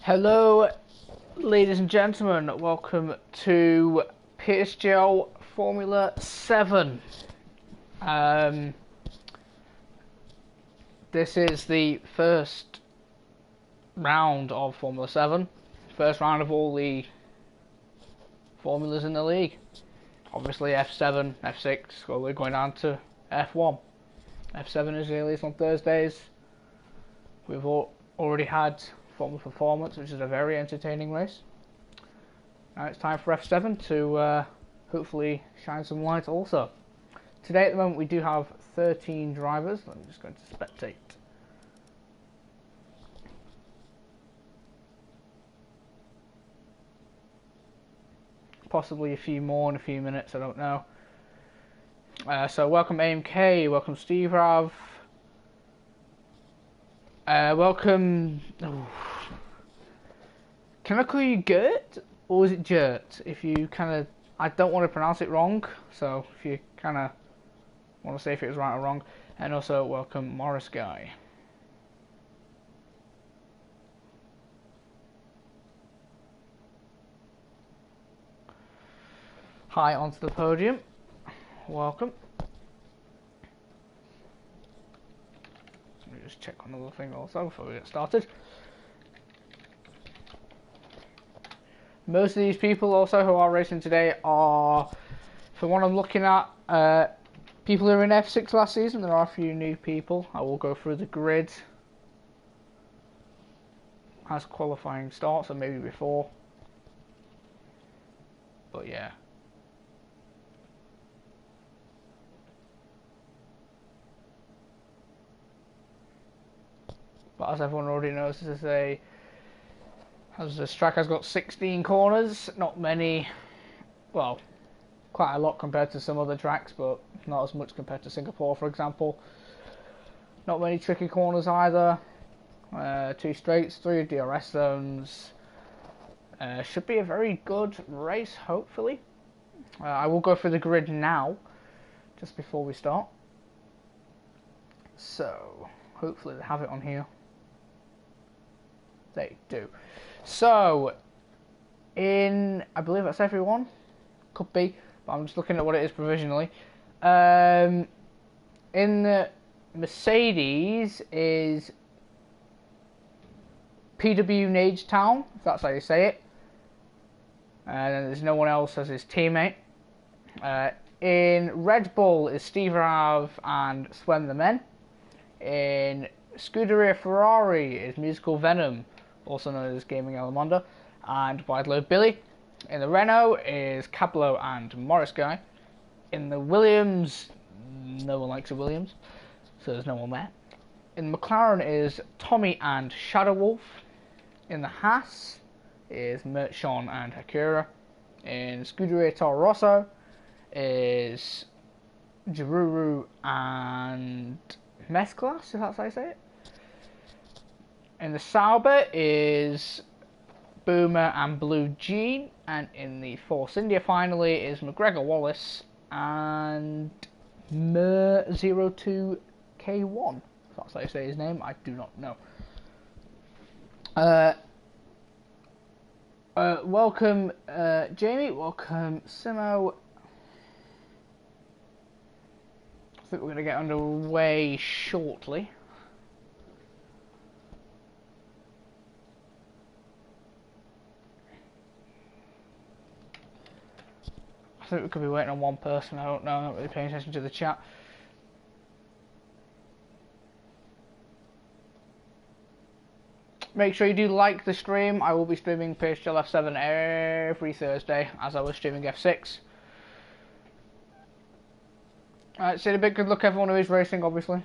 Hello, ladies and gentlemen. Welcome to PSGL Formula 7. This is the first round of Formula 7. First round of all the formulas in the league. Obviously F7, F6, well, we're going down to F1. F7 is released on Thursdays. We've already had Formula Performance, which is a very entertaining race. Now it's time for F7 to hopefully shine some light also. Today at the moment we do have 13 drivers. I'm just going to spectate. Possibly a few more in a few minutes, I don't know. So welcome AMK, welcome Steve Rav. Welcome... Oh. Can I call you Gert? Or is it Jert? If you kind of... I don't want to pronounce it wrong, so if you kind of want to say if it was right or wrong. And also welcome Morris Guy. Hi onto the podium. Welcome. Let me just check one other thing also before we get started. Most of these people also who are racing today are, from what I'm looking at, people who were in F6 last season. There are a few new people. I will go through the grid as qualifying starts, or maybe before. But yeah. But as everyone already knows, this track has got 16 corners. Not many, well, quite a lot compared to some other tracks, but not as much compared to Singapore, for example. Not many tricky corners either. 2 straights, 3 DRS zones. Should be a very good race, hopefully. I will go through the grid now, just before we start. So, hopefully they have it on here. They do. So, I believe that's everyone. Could be, but I'm just looking at what it is provisionally. In the Mercedes is PW Nagetown, if that's how you say it. And then there's no one else as his teammate. In Red Bull is Steve Rav and Swen the Men. In Scuderia Ferrari is Musical Venom, also known as Gaming Alamonda, and Wide Load Billy. In the Renault is Cablo and Morris Guy. In the Williams, no one likes a Williams, so there's no one there. In the McLaren is Tommy and Shadow Wolf. In the Haas is Mertshon and Hakura. In Scuderia Toro Rosso is Jaruru and Mesclas, if that's how you say it. In the Sauber is Boomer and Blue Jean, and in the Force India finally is McGregor Wallace and Mer02K1, if that's how you say his name, I do not know. Welcome Jamie, welcome Simo. I think we're going to get underway shortly. I think we could be waiting on one person, I don't know, I'm not really paying attention to the chat. Make sure you do like the stream. I will be streaming PSGL F7 every Thursday, as I was streaming F6. Alright, so a big good luck everyone who is racing, obviously.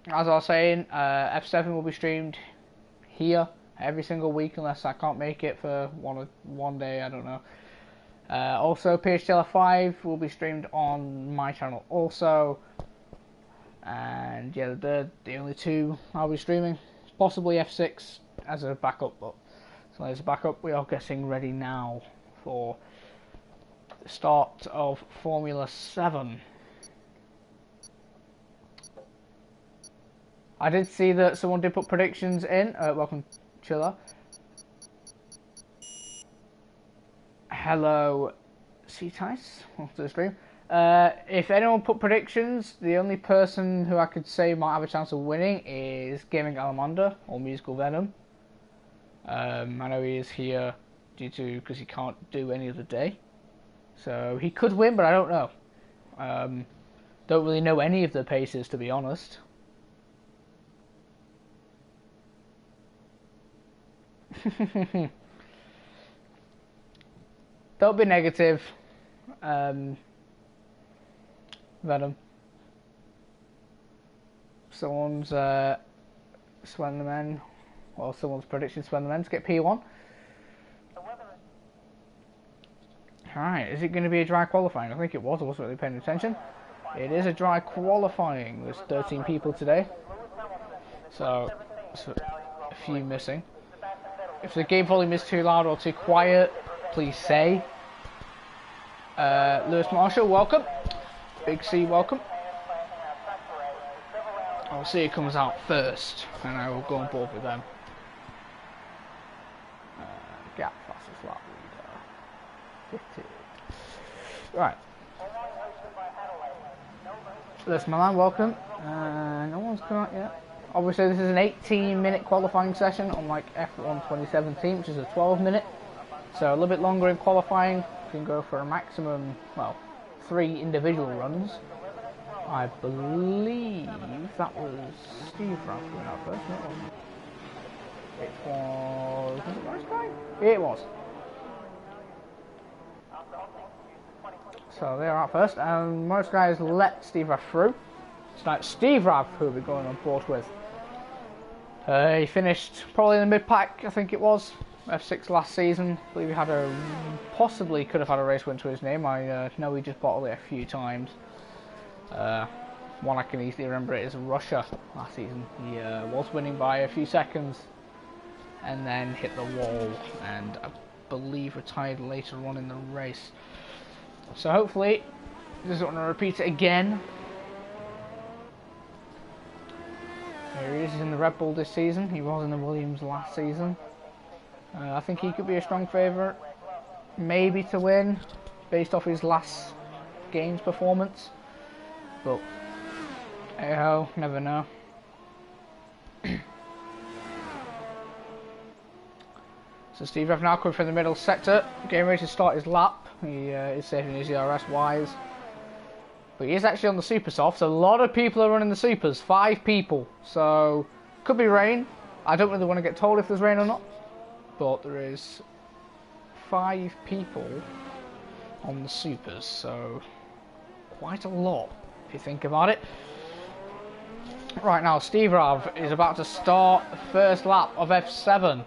As I was saying, F7 will be streamed here every single week, unless I can't make it for one day, I don't know. Also, PSGL F5 will be streamed on my channel also. And yeah, the only 2 I'll be streaming. Possibly F6 as a backup, but so as a backup, we are getting ready now for the start of Formula 7. I did see that someone did put predictions in. Welcome, Chiller. Hello, C-Tice. Welcome to the stream. If anyone put predictions, the only person who I could say might have a chance of winning is Gaming Alamander or Musical Venom. I know he is here because he can't do any other day. So he could win, but I don't know. Don't really know any of the paces, to be honest. Don't be negative, Venom. Someone's Slenderman, or someone's prediction Slenderman to get P1. Alright, is it going to be a dry qualifying? I think it was, I wasn't really paying attention. It is a dry qualifying. There's 13 people today. So, a few missing. If the game volume is too loud or too quiet, please say. Lewis Marshall, welcome. Big C, welcome. I'll see who comes out first, and I will go on board with them. Gap fastest lap leader. 50. Right. Lewis Milan, welcome. No one's come out yet. Obviously, this is an 18-minute qualifying session, unlike F1 2017, which is a 12-minute. So a little bit longer in qualifying. You can go for a maximum, well, 3 individual runs. I believe that was Steve Raff going out first. No, it was it Morris Guy? It was. So they're out first, and Morris Guy has let Steve Raff through. It's like Steve Raff who we'll be going on board with. He finished probably in the mid-pack, I think it was. F6 last season. I believe he had possibly could have had a race win to his name. I know he just bottled it a few times. One I can easily remember it is Russia last season. He was winning by a few seconds and then hit the wall and I believe retired later on in the race. So hopefully he doesn't want to repeat it again. Here he is, he's in the Red Bull this season. He was in the Williams last season. I think he could be a strong favourite, maybe to win, based off his last game's performance. But, hey ho, never know. So Steve Raff now coming from the middle sector, getting ready to start his lap. He is saving his ERS wise. But he is actually on the super soft, so a lot of people are running the supers, 5 people. So, could be rain. I don't really want to get told if there's rain or not. But there is 5 people on the supers, so quite a lot if you think about it. Right now, Steve Rav is about to start the first lap of F7.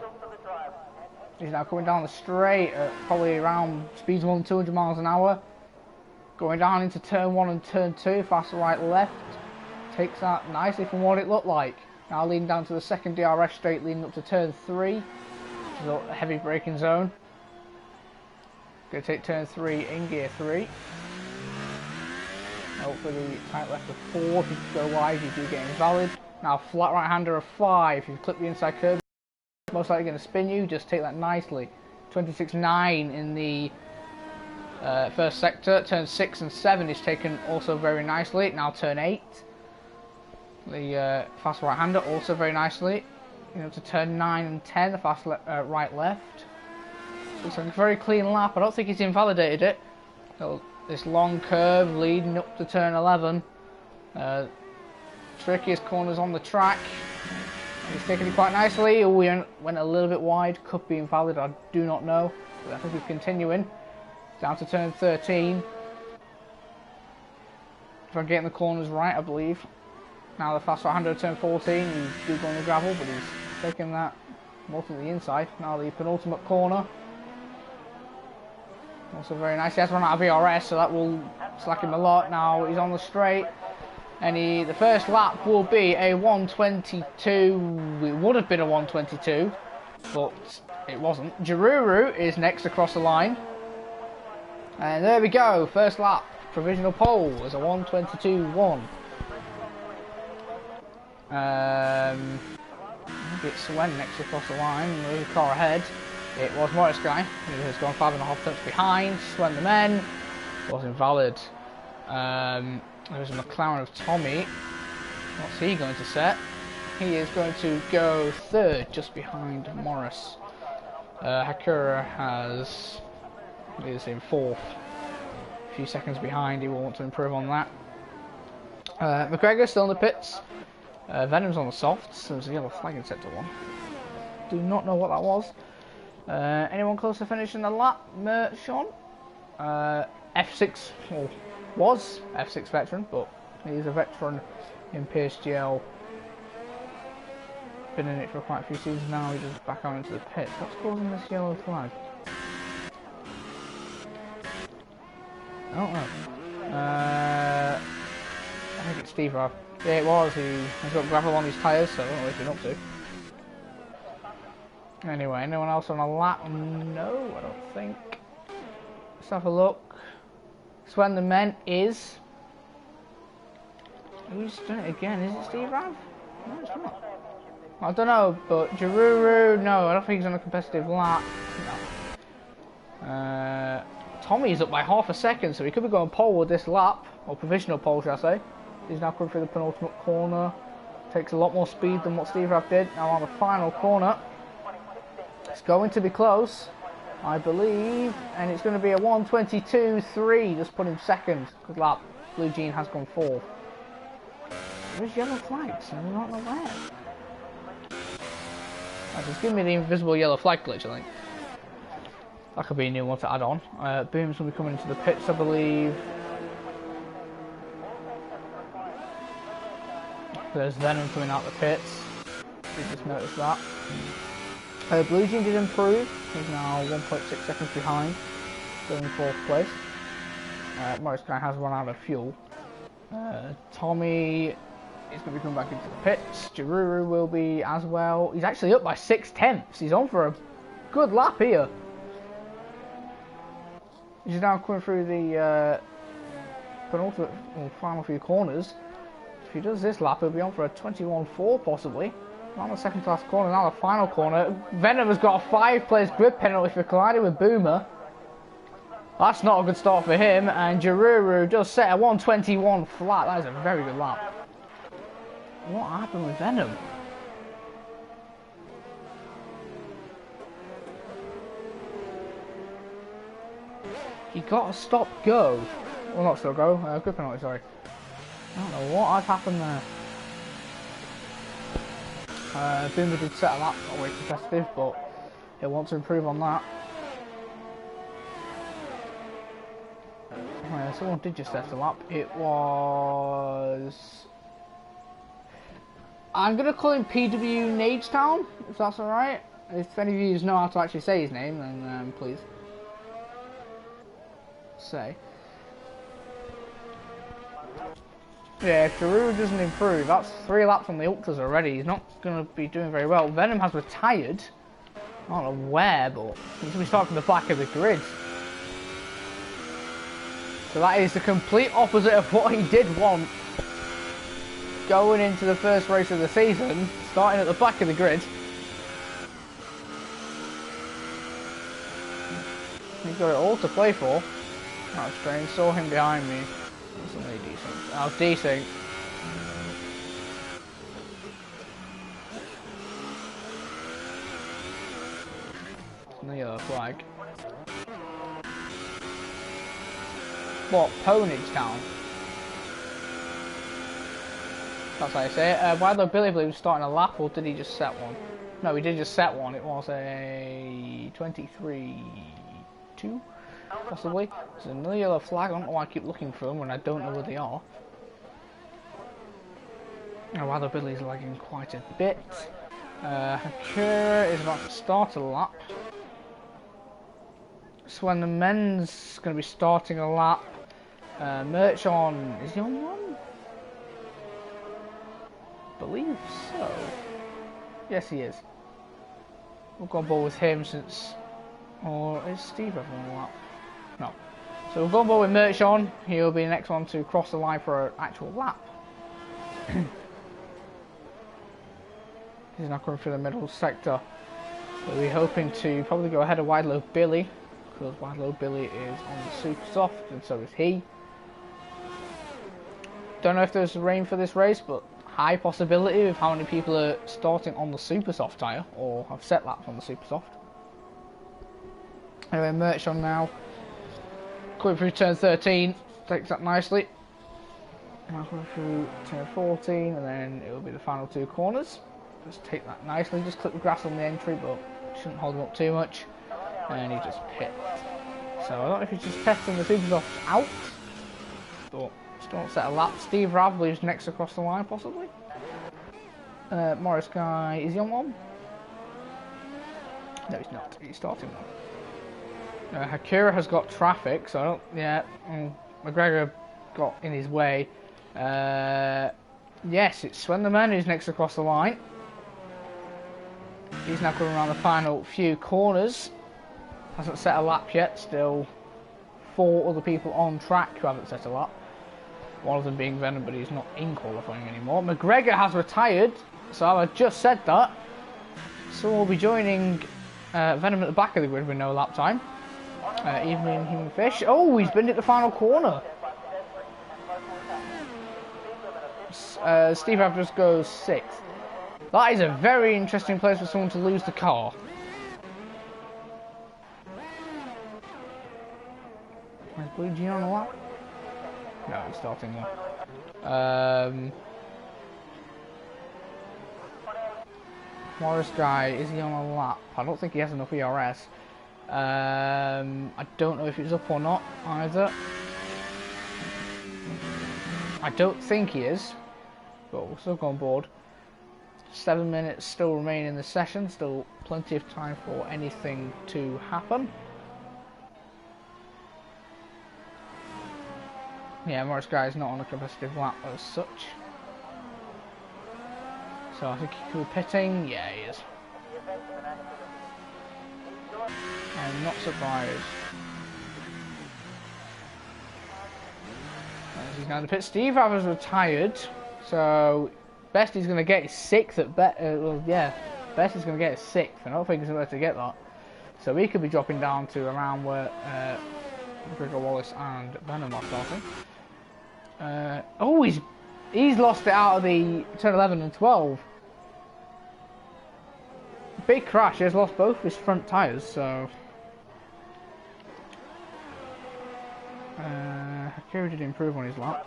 He's now coming down the straight at probably around speeds more than 200 miles an hour. Going down into turn 1 and turn 2, fast right left. Takes that nicely from what it looked like. Now leading down to the second DRS straight, leading up to turn 3. A heavy braking zone. Going to take turn 3 in gear 3. Hopefully tight left of 4. If you go wide, you do get invalid. Now flat right hander of 5. If you clip the inside curve, most likely going to spin you. Just take that nicely. 26.9 in the first sector. Turn 6 and 7 is taken also very nicely. Now turn 8. The fast right hander also very nicely. You know, to turn 9 and 10, the fast right left. Looks like a very clean lap. I don't think he's invalidated it. So this long curve leading up to turn 11. Trickiest corners on the track. He's taking it quite nicely. Oh, we went a little bit wide. Could be invalid. I do not know. But I think he's continuing. Down to turn 13. If I'm getting the corners right, I believe. Now the fast right hander turn 14, he's do go on the gravel, but he's taking that more to the inside. Now the penultimate corner. Also very nice. He has run out of ERS, so that will slack him a lot. Now he's on the straight. And the first lap will be a 122. It would have been a 122, but it wasn't. Jaruru is next across the line. And there we go. First lap. Provisional pole is a 122.1. Maybe it's Swen next across the line. There's a car ahead. It was Morris Guy, who has gone 5.5 tenths behind. Swen the men was invalid. There's a McLaren of Tommy. What's he going to set? He is going to go third, just behind Morris. Hakura is in fourth. A few seconds behind. He will want to improve on that. McGregor still in the pits. Venom's on the softs. There's a yellow flag in sector 1. Do not know what that was. Anyone close to finishing the lap? Merchon. F6, well, was F6 veteran, but he's a veteran in PSGL. Been in it for quite a few seasons now. He just back out into the pits. What's causing this yellow flag? I don't know. I think it's Steve Rav. Yeah, it was. He's got gravel on his tyres, so I don't know what he's been up to. Anyway, anyone else on a lap? No, I don't think. Let's have a look. Swen the men is. Who's done it again? Is it Steve Rav? No, it's not. I don't know, but Jaruru, no, I don't think he's on a competitive lap. No. Tommy's up by half a second, so he could be going pole with this lap, or provisional pole, shall I say. He's now coming through the penultimate corner. Takes a lot more speed than what Steve Rav did. Now on the final corner. It's going to be close, I believe, and it's going to be a 1:22.3. Just put him second. Good lap. Blue Jean has gone fourth. There's yellow flags, and I don't know where. Just give me the invisible yellow flag glitch, I think. That could be a new one to add on. Boom's going to be coming into the pits, I believe. There's Venom coming out the pits. We just noticed that. Blue Jean did improve. He's now 1.6 seconds behind, still in fourth place. Morris Guy has run out of fuel. Tommy is going to be coming back into the pits. Jaruru will be as well. He's actually up by 6 tenths. He's on for a good lap here. He's now coming through the penultimate final few corners. If he does this lap, he'll be on for a 21.4 possibly. On the second to last corner, now the final corner. Venom has got a 5-place grid penalty for colliding with Boomer. That's not a good start for him, and Jaruru does set a 1:21 flat. That is a very good lap. What happened with Venom? He got a stop go. Well, not still go, grid penalty, sorry. I don't know what had happened there. Boomer did set a lap, not very competitive, but he'll want to improve on that. Someone did just set a lap. It was... I'm going to call him PW Nagetown, if that's alright. If any of you know how to actually say his name, then please say. Yeah, if Jaruru doesn't improve, that's 3 laps on the Ultras already. He's not going to be doing very well. Venom has retired. I don't know where, but he's going to be starting from the back of the grid. So that is the complete opposite of what he did want. Going into the first race of the season, starting at the back of the grid. He's got it all to play for. That's strange. Saw him behind me. Somebody decent. Oh, decent. The yellow flag. What? Ponage Town? That's how you say it. Why though Billy was starting a lap, or did he just set one? No, he did just set one. It was a 23.2, possibly. There's another yellow flag. I don't know why I keep looking for them when I don't know where they are. Oh, wow, the Billy's lagging quite a bit. Hakura is about to start a lap. Swen the men's going to be starting a lap. Merch on... is he on one? I believe so. Yes, he is. We'll go on board with him since... or is Steve ever on the lap? No. So we'll go on board with Merch on. He'll be the next one to cross the line for an actual lap. He's not coming through the middle sector. So we're hoping to probably go ahead of Wide Load Billy, because Wide Load Billy is on the super soft, and so is he. Don't know if there's rain for this race, but high possibility with how many people are starting on the super soft tyre, or have set laps on the super soft. Anyway, Merch on now. Going through turn 13, takes that nicely. Now going through turn 14, and then it will be the final two corners. Just take that nicely, just clip the grass on the entry, but shouldn't hold him up too much. And he just pit. So I don't know if he's just testing the super soft out, but still not set a lap. Steve Rav leaves next across the line, possibly. Morris Guy, is he on one? No, he's not. He's starting one. Hakura has got traffic, so I don't. Yeah, McGregor got in his way. Yes, it's Sven the Man who's next across the line. He's now coming around the final few corners. Hasn't set a lap yet. Still 4 other people on track who haven't set a lap. One of them being Venom, but he's not in qualifying anymore. McGregor has retired, so I just said that. So we'll be joining Venom at the back of the grid with no lap time. Evening Human Fish. Oh, he's been at the final corner. Steve Rav just goes 6th. That is a very interesting place for someone to lose the car. Is Blue Jean on the lap? No, he's starting one. Morris Guy, is he on a lap? I don't think he has enough ERS. I don't know if he's up or not either. I don't think he is, but we'll still go on board. 7 minutes still remain in the session, still plenty of time for anything to happen. Yeah, Morris Guy is not on a competitive lap as such. So I think he could be pitting. Yeah, he is. I'm not surprised. As he's now in the pit. Steve Rav has retired, so best he's going to get is 6th at well, yeah, best he's going to get is 6th. I don't think he's going to get that. So he could be dropping down to around where Grigor Wallace and Venom are starting. Oh, he's lost it out of the turn 11 and 12. Big crash. He has lost both his front tyres, so. Hakiri did improve on his lap.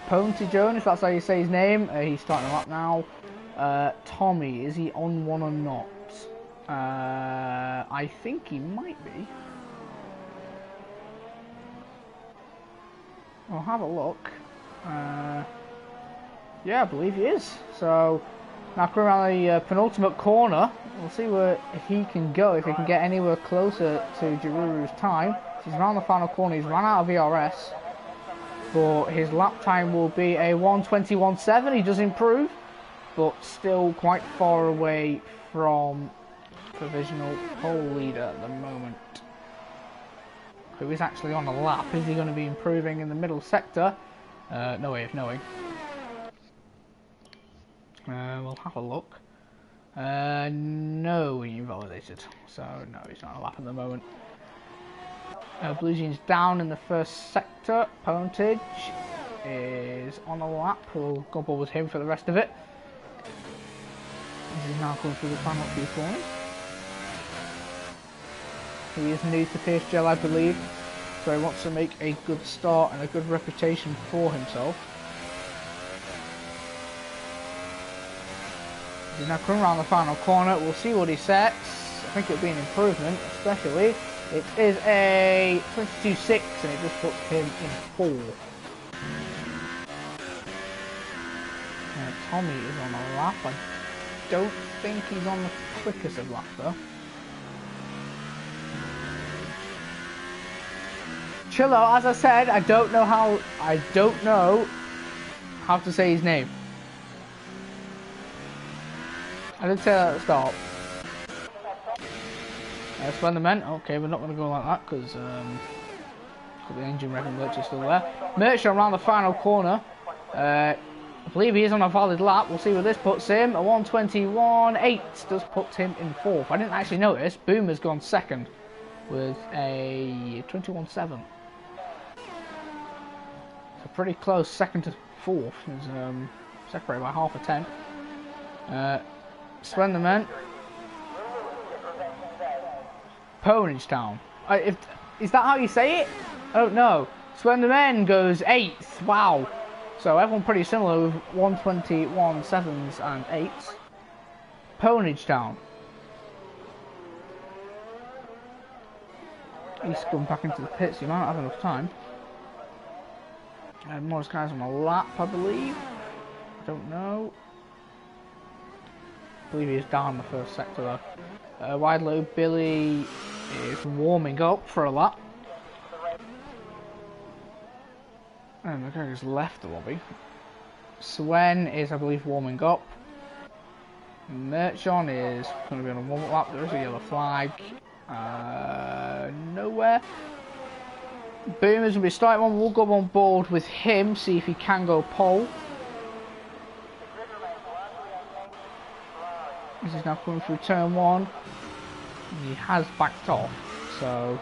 Ponty Jones, that's how you say his name. He's starting a lap now. Tommy, is he on one or not? I think he might be. I'll have a look. Yeah, I believe he is. So now coming around the penultimate corner, we'll see where he can go, if he can get anywhere closer to Jaruru's time. He's around the final corner, he's run out of ERS, but his lap time will be a 1:21.7. He does improve, but still quite far away from provisional pole leader at the moment, who is actually on a lap. Is he going to be improving in the middle sector? No way of knowing. We'll have a look. No, he invalidated. So, no, he's not on a lap at the moment. Blue Jeans down in the first sector. Pontage is on a lap. We'll go on with him for the rest of it. This is now going through the final few corners. He is new to PSGL, I believe, so he wants to make a good start and a good reputation for himself. He's now coming around the final corner. We'll see what he sets. I think it'll be an improvement, especially. It is a 22.6 and it just puts him in 4. Tommy is on a lap. I don't think he's on the quickest of laps though. Chillo, as I said, I don't know how to say his name. I did say that at the start. Slenderman. Okay, we're not going to go like that because the engine wrecking Merch is still there. Merch around the final corner. I believe he is on a valid lap. We'll see where this puts him. A 1:21.8 does put him in 4th. I didn't actually notice. Boomer's gone 2nd with a 21.7. So pretty close, 2nd to 4th. Is separated by half a tenth. Slenderman. Ponage Town. Is that how you say it? I don't know. Slenderman goes 8th. Wow. So everyone pretty similar with 1:21.7s and 8s. Ponage Town. He's going back into the pits. He might not have enough time. Morris guys on a lap, I believe. I don't know. I believe he's down the first sector though. Wide load Billy is warming up for a lap. And McGregor's left the lobby. Swen is, I believe, warming up. Merchon is going to be on a warm-up lap. There is a yellow flag. Nowhere. Boomer's going to be starting one. We'll go on board with him, see if he can go pole. This is now coming through turn 1. He has backed off, so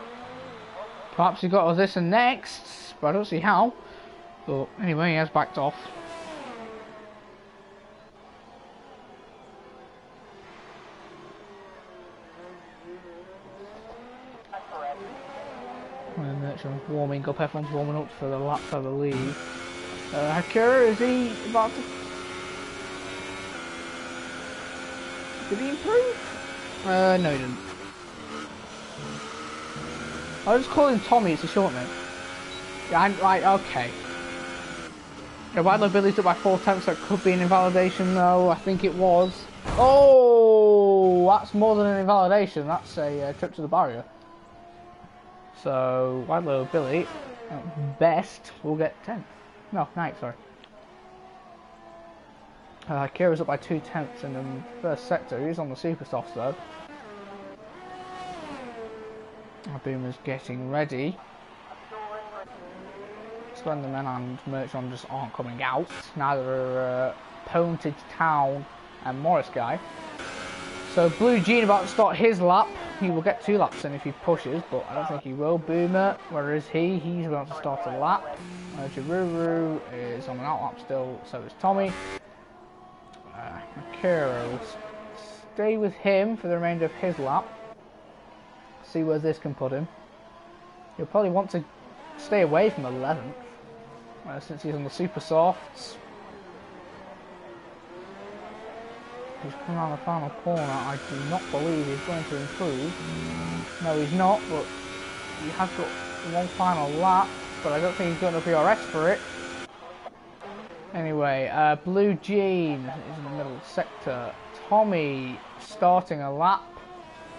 perhaps he got us this and next, but I don't see how. But anyway, he has backed off. And Merchant's warming up, everyone's warming up for the lap, I believe. Hakura, is he about to... Did he improve? No he didn't. I'll just call him Tommy, it's a short name. Yeah, right, okay. Yeah, Wildlife Billy's up by 4 tenths, that could be an invalidation though, I think it was. Oh, that's more than an invalidation, that's a trip to the barrier. So, Wildlife Billy, at best, will get 10th. No, 9th, sorry. Kira's up by 2 tenths in the first sector, he's on the super softs though. Boomer's getting ready. Slenderman and Merchant just aren't coming out. Neither are Pontage Town and Morris Guy. So Blue Gene about to start his lap. He will get 2 laps in if he pushes, but I don't think he will. Boomer, where is he? He's about to start a lap. Jaruru is on an out lap still, so is Tommy. Akira will stay with him for the remainder of his lap. See where this can put him. He'll probably want to stay away from 11th. Since he's on the super softs. He's coming around the final corner. I do not believe he's going to improve. No, he's not, but he has got one final lap, but I don't think he's got enough PRS for it. Anyway, Blue Jean is in the middle sector. Tommy starting a lap.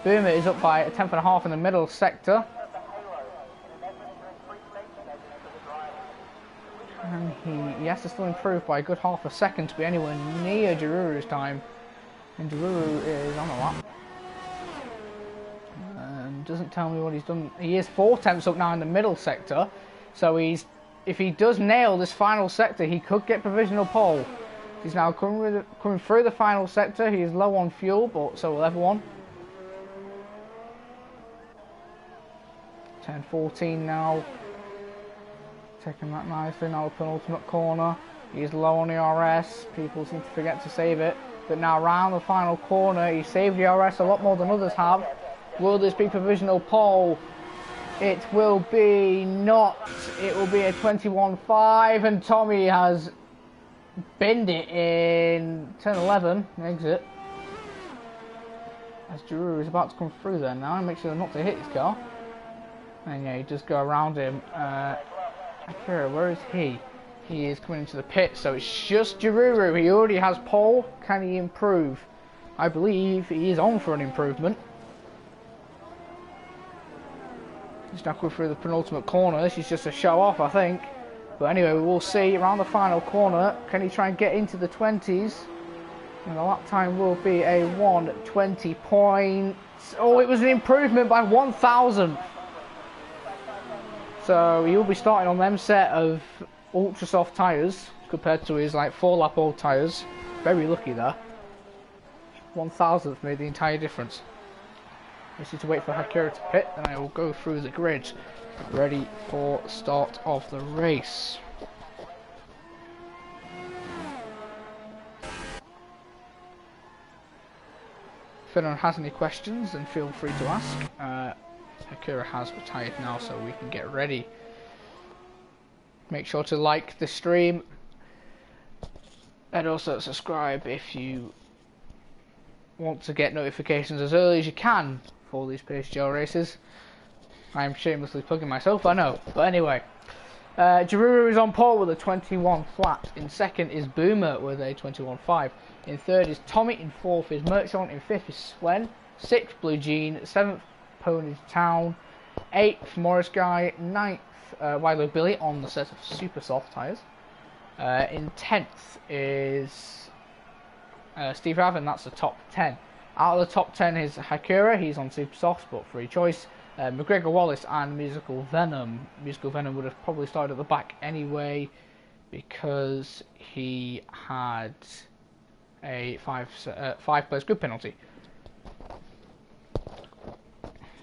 Boomer is up by a 10.5 in the middle sector. And he has to still improve by a good half a second to be anywhere near Jaruru's time. And Jaruru is on a lap. Doesn't tell me what he's done. He is 4 tenths up now in the middle sector. So if he does nail this final sector, he could get provisional pole. He's now coming through the final sector. He is low on fuel, but so will everyone. 10-14 now. Taking that nicely, now the penultimate corner. He's low on the RS, people seem to forget to save it. But now around the final corner, he saved the RS a lot more than others have. Will this be provisional pole? It will be not. It will be a 21.5 and Tommy has binned it in 10-11, exit. As Jaruru is about to come through there now and make sure not to hit his car. And yeah, you just go around him. Akira, where is he? He is coming into the pit, so it's just Jaruru. He already has pole. Can he improve? I believe he is on for an improvement. He's now going through the penultimate corner. This is just a show off, I think. But anyway, we will see around the final corner. Can he try and get into the 20s? And the lap time will be a 1:20 points. Oh, it was an improvement by 1,000. So he will be starting on them set of ultra soft tyres, compared to his like 4-lap old tyres. Very lucky there. 1,000th made the entire difference. I just need to wait for Hakura to pit, then I will go through the grid, ready for start of the race. If anyone has any questions, then feel free to ask. Hakura has retired now, so we can get ready. Make sure to like the stream and also subscribe if you want to get notifications as early as you can for these PSGL races. I'm shamelessly plugging myself, I know. But anyway, Jaruru is on pole with a 21 flat. In second is Boomer with a 21.5. In third is Tommy. In fourth is Merchant. In fifth is Swen. Sixth, Blue Jean. Seventh, Pony Town. Eighth, Morris Guy. Ninth, Wilo Billy on the set of super soft tyres. In 10th is Steve Rav, and that's the top 10. Out of the top 10 is Hakura, he's on super soft but free choice. McGregor Wallace and Musical Venom. Musical Venom would have probably started at the back anyway because he had a 5 place grid penalty.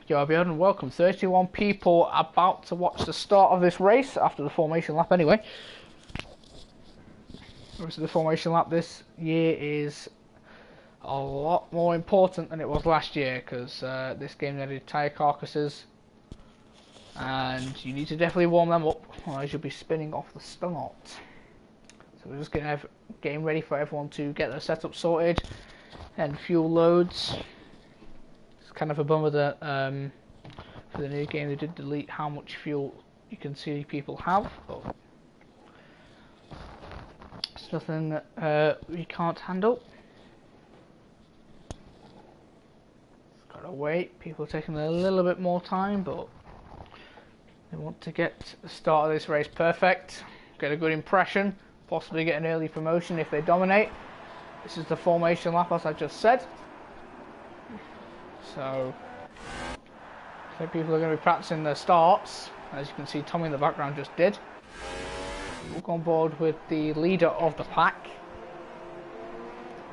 Yo, Bjorn, welcome. 31 people about to watch the start of this race after the formation lap anyway. Obviously the formation lap this year is a lot more important than it was last year because this game needed tyre carcasses and you need to definitely warm them up, otherwise you'll be spinning off the start. So we're just getting ready for everyone to get their setup sorted and fuel loads. It's kind of a bummer that for the new game they did delete how much fuel you can see people have, but it's nothing that we can't handle. Gotta wait, people are taking a little bit more time, but they want to get the start of this race perfect, get a good impression, possibly get an early promotion if they dominate. This is the formation lap as I just said, so I think people are going to be practicing their starts. As you can see, Tommy in the background just did. We'll go on board with the leader of the pack,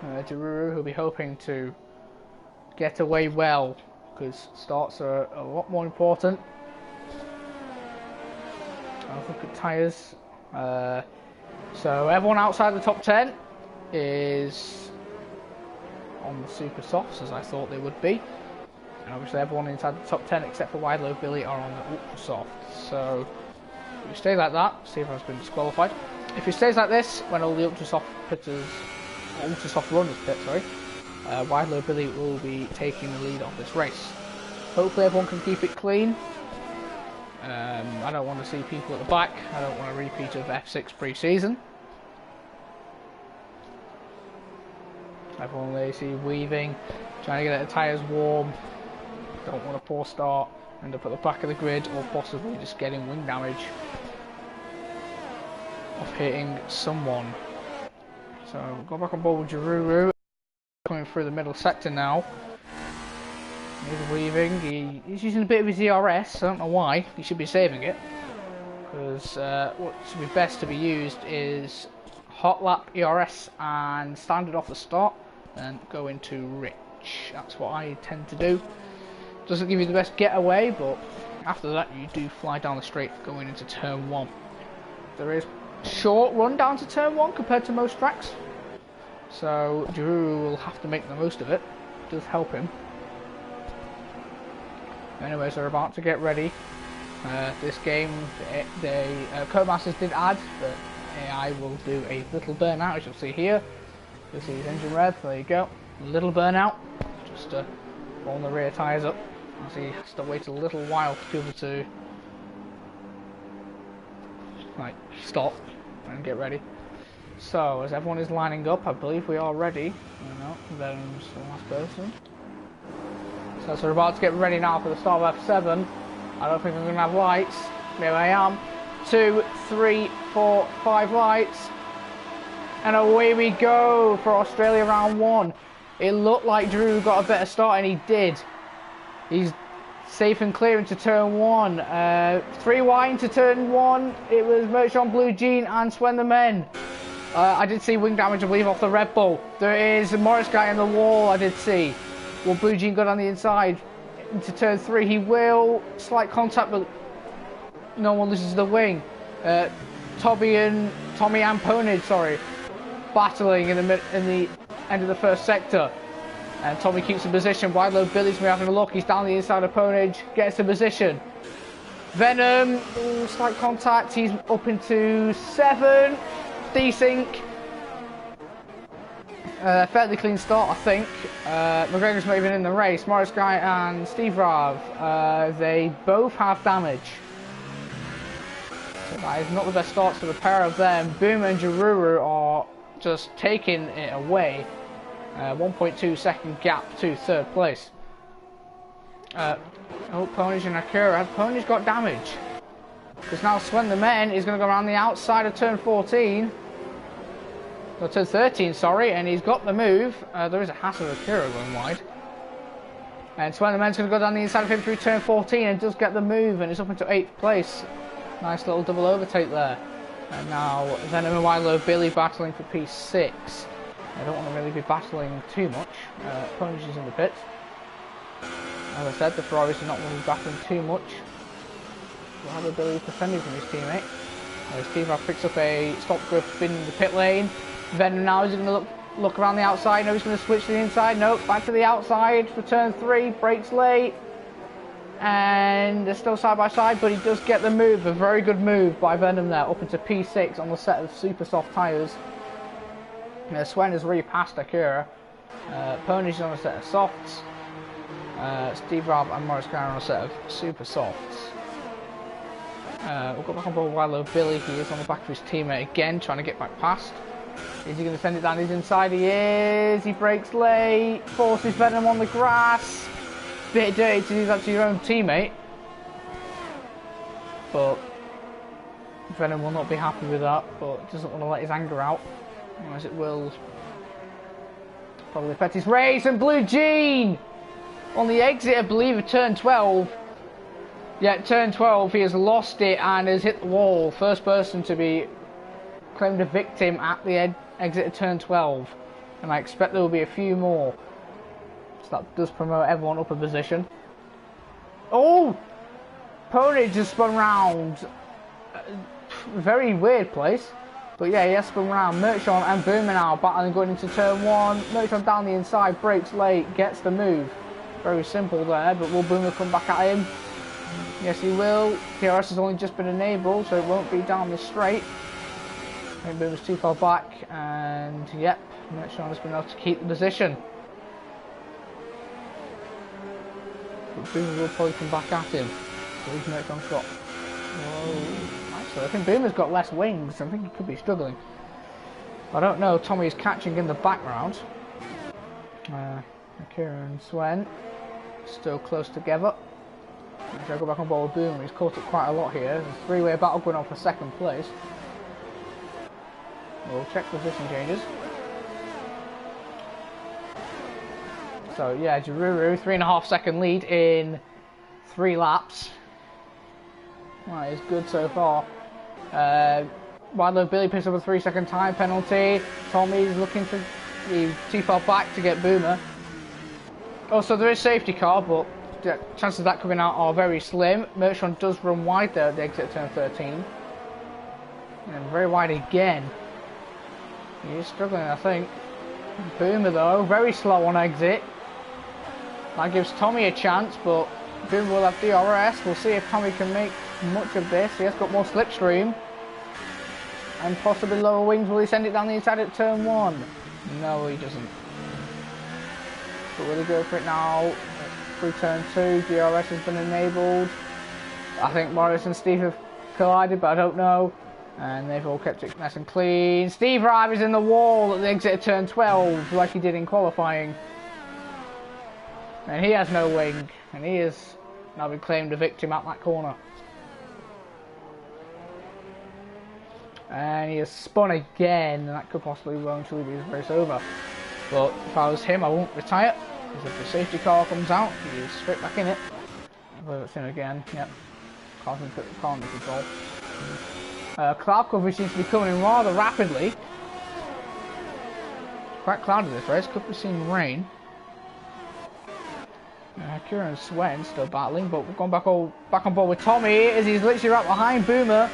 Jaruru, who'll be hoping to get away well because starts are a lot more important. I'll look at tyres. So everyone outside the top 10 is on the super softs, as I thought they would be. And obviously everyone inside the top 10 except for Wide Billy are on the ultra soft. So if we stay like that, Steve has been disqualified. If he stays like this, when all the ultra soft runners pit, Wide Billy will be taking the lead of this race. Hopefully everyone can keep it clean. I don't want to see people at the back. I don't want a repeat of F6 pre-season. Everyone lazy, weaving, trying to get their tyres warm. Don't want a poor start, end up at the back of the grid, or possibly just getting wing damage of hitting someone. So go back on board with Jaruru, coming through the middle sector now. He's weaving, he's using a bit of his ERS, I don't know why, he should be saving it. Because what should be best to be used is hot lap ERS and standard off the start, and go into rich. That's what I tend to do. Doesn't give you the best getaway, but after that you do fly down the straight going into turn 1. There is short run down to turn 1 compared to most tracks, so Jaruru will have to make the most of it. It does help him. Anyways, they're about to get ready. This game, the Codemasters did add that AI will do a little burnout, as you'll see here. You'll see his engine rev, there you go. A little burnout, just to roll the rear tyres up. As he has to wait a little while for people to like stop and get ready. So, as everyone is lining up, I believe we are ready. No, Venom's the last person. So we're about to get ready now for the start of F7. I don't think I'm going to have lights. Here I am. 2, 3, 4, 5 lights. And away we go for Australia round 1. It looked like Drew got a better start, and he did. He's safe and clear into turn 1. 3 wide into turn 1. It was Merchant, Blue Jean and Swen the Men. I did see wing damage, I believe, off the Red Bull. There is a Morris guy in the wall, I did see. Will Blue Jean got on the inside into turn 3? He will. Slight contact, but no one loses the wing. Tommy and Ponage, sorry, battling in the end of the first sector. And Tommy keeps in position. Wide low Billy's me having a look. He's down the inside of Ponage, gets in position. Venom, slight contact. He's up into 7. Desync. Fairly clean start, I think. McGregor's not even in the race. Morris Guy and Steve Rav, they both have damage. So that is not the best starts for the pair of them. Boom and Jaruru are just taking it away. 1.2 second gap to third place. Oh, Ponage and Akira. Ponage got damage. Because now Swen the Men is going to go around the outside of turn 14. Or turn 13, sorry, and he's got the move. There is a hassle of Akira going wide. And Swen the Men's going to go down the inside of him through turn 14 and does get the move, and it's up into 8th place. Nice little double overtake there. And now Venom and Wilo Billy battling for P6. I don't want to really be battling too much. Ponage is in the pits. As I said, the Ferraris are not going to be battling too much. Wilo Billy is defending from his teammate. Steve picks up a stop grip in the pit lane. Venom now is going to look around the outside. No, he's going to switch to the inside. Nope, back to the outside for turn 3. Brakes late. And they're still side by side, but he does get the move. A very good move by Venom there, up into P6 on the set of super soft tyres. Swen has really passed Akira. Pony's on a set of softs. Steve Rav and Morris Guy on a set of super softs. We'll go back on board Wilo Billy. He is on the back of his teammate again, trying to get back past. Is he going to send it down his inside? He is. He breaks late. Forces Venom on the grass. Bit dirty to do that to your own teammate. But Venom will not be happy with that, but doesn't want to let his anger out. Otherwise it will probably affect his race. And Blue Jean on the exit, I believe, of turn 12. Yeah, turn 12, he has lost it and has hit the wall. First person to be claimed a victim at the exit of turn 12. And I expect there will be a few more. So that does promote everyone up a position. Oh! Ponage just spun round. Very weird place. But yeah, he has spun round. Merchon and Boomer now battling going into turn 1. Merchon down the inside, breaks late, gets the move. Very simple there, but will Boomer come back at him? Yes, he will. PRS has only just been enabled, so it won't be down the straight. I think Boomer's too far back, and yep, Merchon has been able to keep the position. But Boomer will probably come back at him. So he's Merchon's got. Whoa. Actually, I think Boomer's got less wings. I think he could be struggling. I don't know. Tommy is catching in the background. Akira and Swen still close together. I'll go back on board with Boomer. He's caught up quite a lot here. There's a three-way battle going on for second place. We'll check position changes. So yeah, Jaruru, 3.5 second lead in 3 laps. That is good so far. Wildlow Billy picks up a 3-second time penalty. Tommy's looking to be too far back to get Boomer. Also, there is safety car, but the chances of that coming out are very slim. Merchant does run wide there at the exit of turn 13. And very wide again. He is struggling, I think. Boomer, though, very slow on exit. That gives Tommy a chance, but Boomer will have DRS. We'll see if Tommy can make much of this. He has got more slipstream. And possibly lower wings. Will he send it down the inside at turn 1? No, he doesn't. But will he go for it now? Through turn 2, DRS has been enabled. I think Morris and Steve have collided, but I don't know. And they've all kept it nice and clean. Steve Rive is in the wall at the exit of turn 12, like he did in qualifying. And he has no wing, and he has now been claimed a victim at that corner. And he has spun again, and that could possibly eventually be his race over. But if I was him, I won't retire. Because if the safety car comes out, he is straight back in it. I believe it's him again, yep. Car's in control. Cloud coverage seems to be coming in rather rapidly. Quite cloudy this race, could be seen rain. Kieran and Swen still battling, but we're going back on board with Tommy as he's literally right behind Boomer.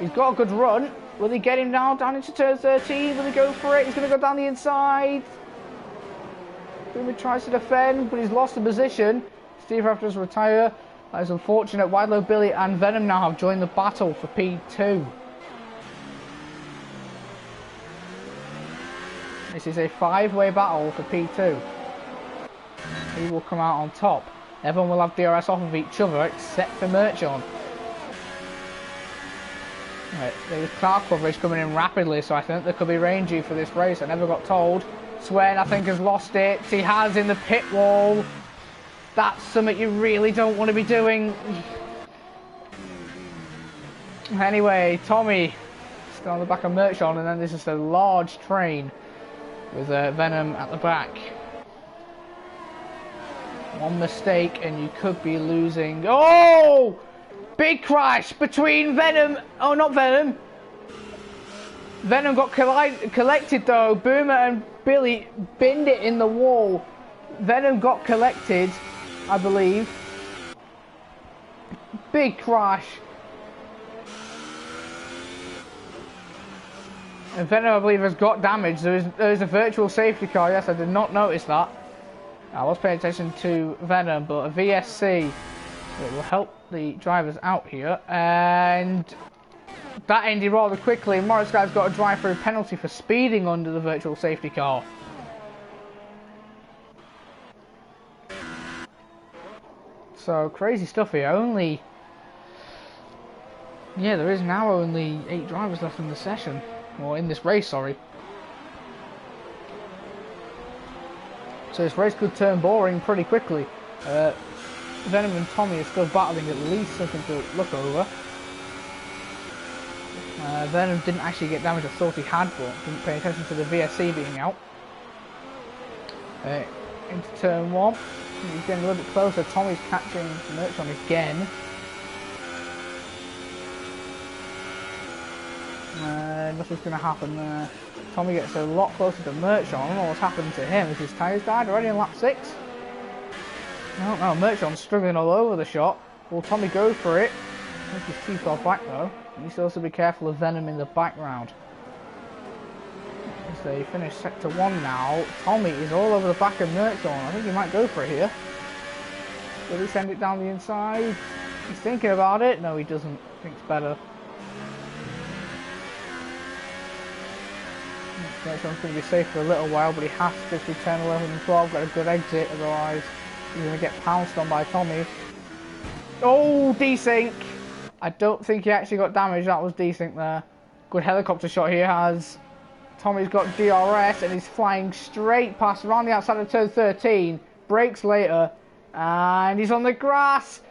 He's got a good run. Will he get him down into turn 13? Will he go for it? He's going to go down the inside. Boomer tries to defend, but he's lost the position. Steve Raff does retire. That is unfortunate. Widelow Billy and Venom now have joined the battle for P2. This is a 5-way battle for P2. He will come out on top. Everyone will have DRS off of each other except for Merchon. Right, there's car coverage coming in rapidly, so I think there could be rain due for this race. I never got told. Swen, I think, has lost it. He has in the pit wall. That's something you really don't want to be doing. Anyway, Tommy still on the back of Merchon, and then there's just a large train with Venom at the back. One mistake and you could be losing. Oh! Big crash between Venom. Oh, not Venom. Venom got collected though. Boomer and Billy binned it in the wall. Venom got collected, I believe. Big crash. And Venom, I believe, has got damage. There is a virtual safety car. Yes, I did not notice that. I was paying attention to Venom, but a VSC will help the drivers out here. And that ended rather quickly. Morris Guy's got a drive-through penalty for speeding under the virtual safety car. So, crazy stuff here. Yeah, there is now only 8 drivers left in the session. Or in this race, sorry. So this race could turn boring pretty quickly. Venom and Tommy are still battling at least something to look over. Venom didn't actually get damage, I thought he had, but didn't pay attention to the VSC being out. Into turn 1. He's getting a little bit closer. Tommy's catching Merchon again. Nothing's going to happen there. Tommy gets a lot closer to Merchon. I don't know what's happened to him. Has his tyres died already in lap 6? I don't know. Merchon's struggling all over the shot. Will Tommy go for it? I think he's too far back though. He needs to also be careful of Venom in the background. As they finish sector 1 now, Tommy is all over the back of Merchon. I think he might go for it here. Will he send it down the inside? He's thinking about it. No, he doesn't. Thinks better. Merchon's going to be safe for a little while, but he has to through turn 11 and 12, got a good exit, otherwise he's going to get pounced on by Tommy. Oh, desync! I don't think he actually got damaged, that was desync there. Good helicopter shot he has. Tommy's got DRS and he's flying straight past around the outside of turn 13, brakes later, and he's on the grass.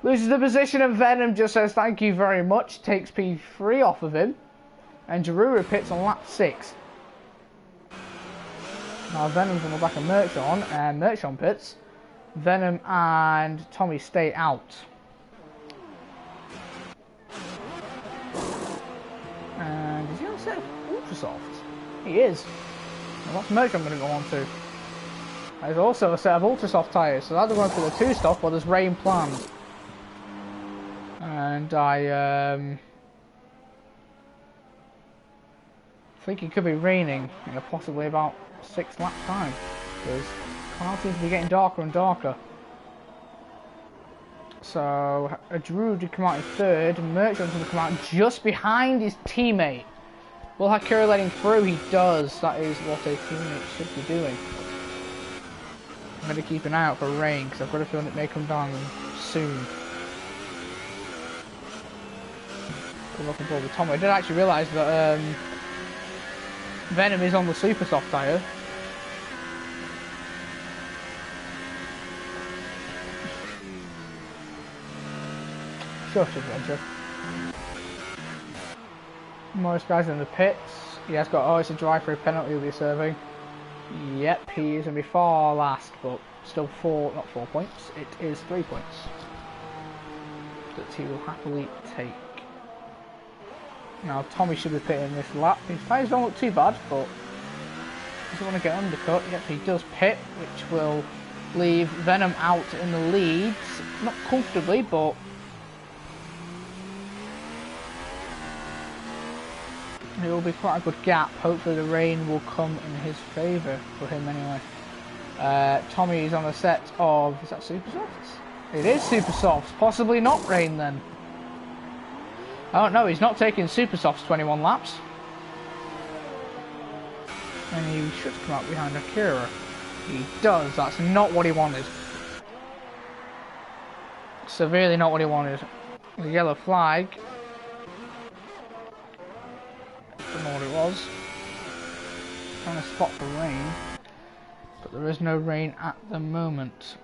Loses the position and Venom just says thank you very much, takes P3 off of him. And Giroux pits on lap 6. Now Venom's on the back of Merchon, and Merchon pits. Venom and Tommy stay out. And is he on a set of Ultrasoft? He is. And what's Merchon going to go on to? There's also a set of Ultrasoft tyres, so that's going for the 2-stop while there's rain planned. And I think it could be raining in possibly about 6 lap time, because the car seems to be getting darker and darker. So Drew did come out in 3rd, Merchant's going to come out just behind his teammate. Will Hakura let him through? He does. That is what a teammate should be doing. I'm going to keep an eye out for rain, because I've got a feeling it may come down soon. Good luck on board with Tommy. I did actually realise that Venom is on the super soft tyre. Shush, adventure. Morris Guy's in the pits. He has got, oh, it's a drive-through penalty he'll be serving. Yep, he is going to be far last, but still not 4 points. It is 3 points that he will happily take. Now Tommy should be pitting this lap. His tyres don't look too bad, but Doesn't want to get undercut. Yep, he does pit, which will leave Venom out in the lead. Not comfortably, but it will be quite a good gap. Hopefully the rain will come in his favour, for him anyway. Tommy is on a set of, is that Super Softs? It is Super Softs, possibly not rain then. Oh no, he's not taking Super Softs 21 laps. And he should come out behind Akira. He does, that's not what he wanted. Severely not what he wanted. The yellow flag. Don't know what it was. Trying to spot for rain. But there is no rain at the moment.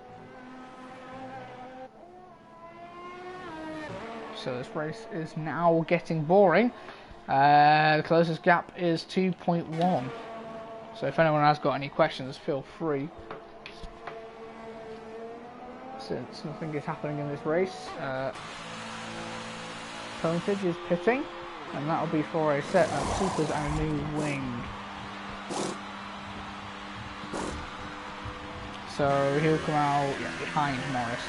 So this race is now getting boring. The closest gap is 2.1. So if anyone has got any questions, feel free. Since nothing is happening in this race, Pointage is pitting, and that'll be for a set of supers and a new wing. So he'll come out behind Morris.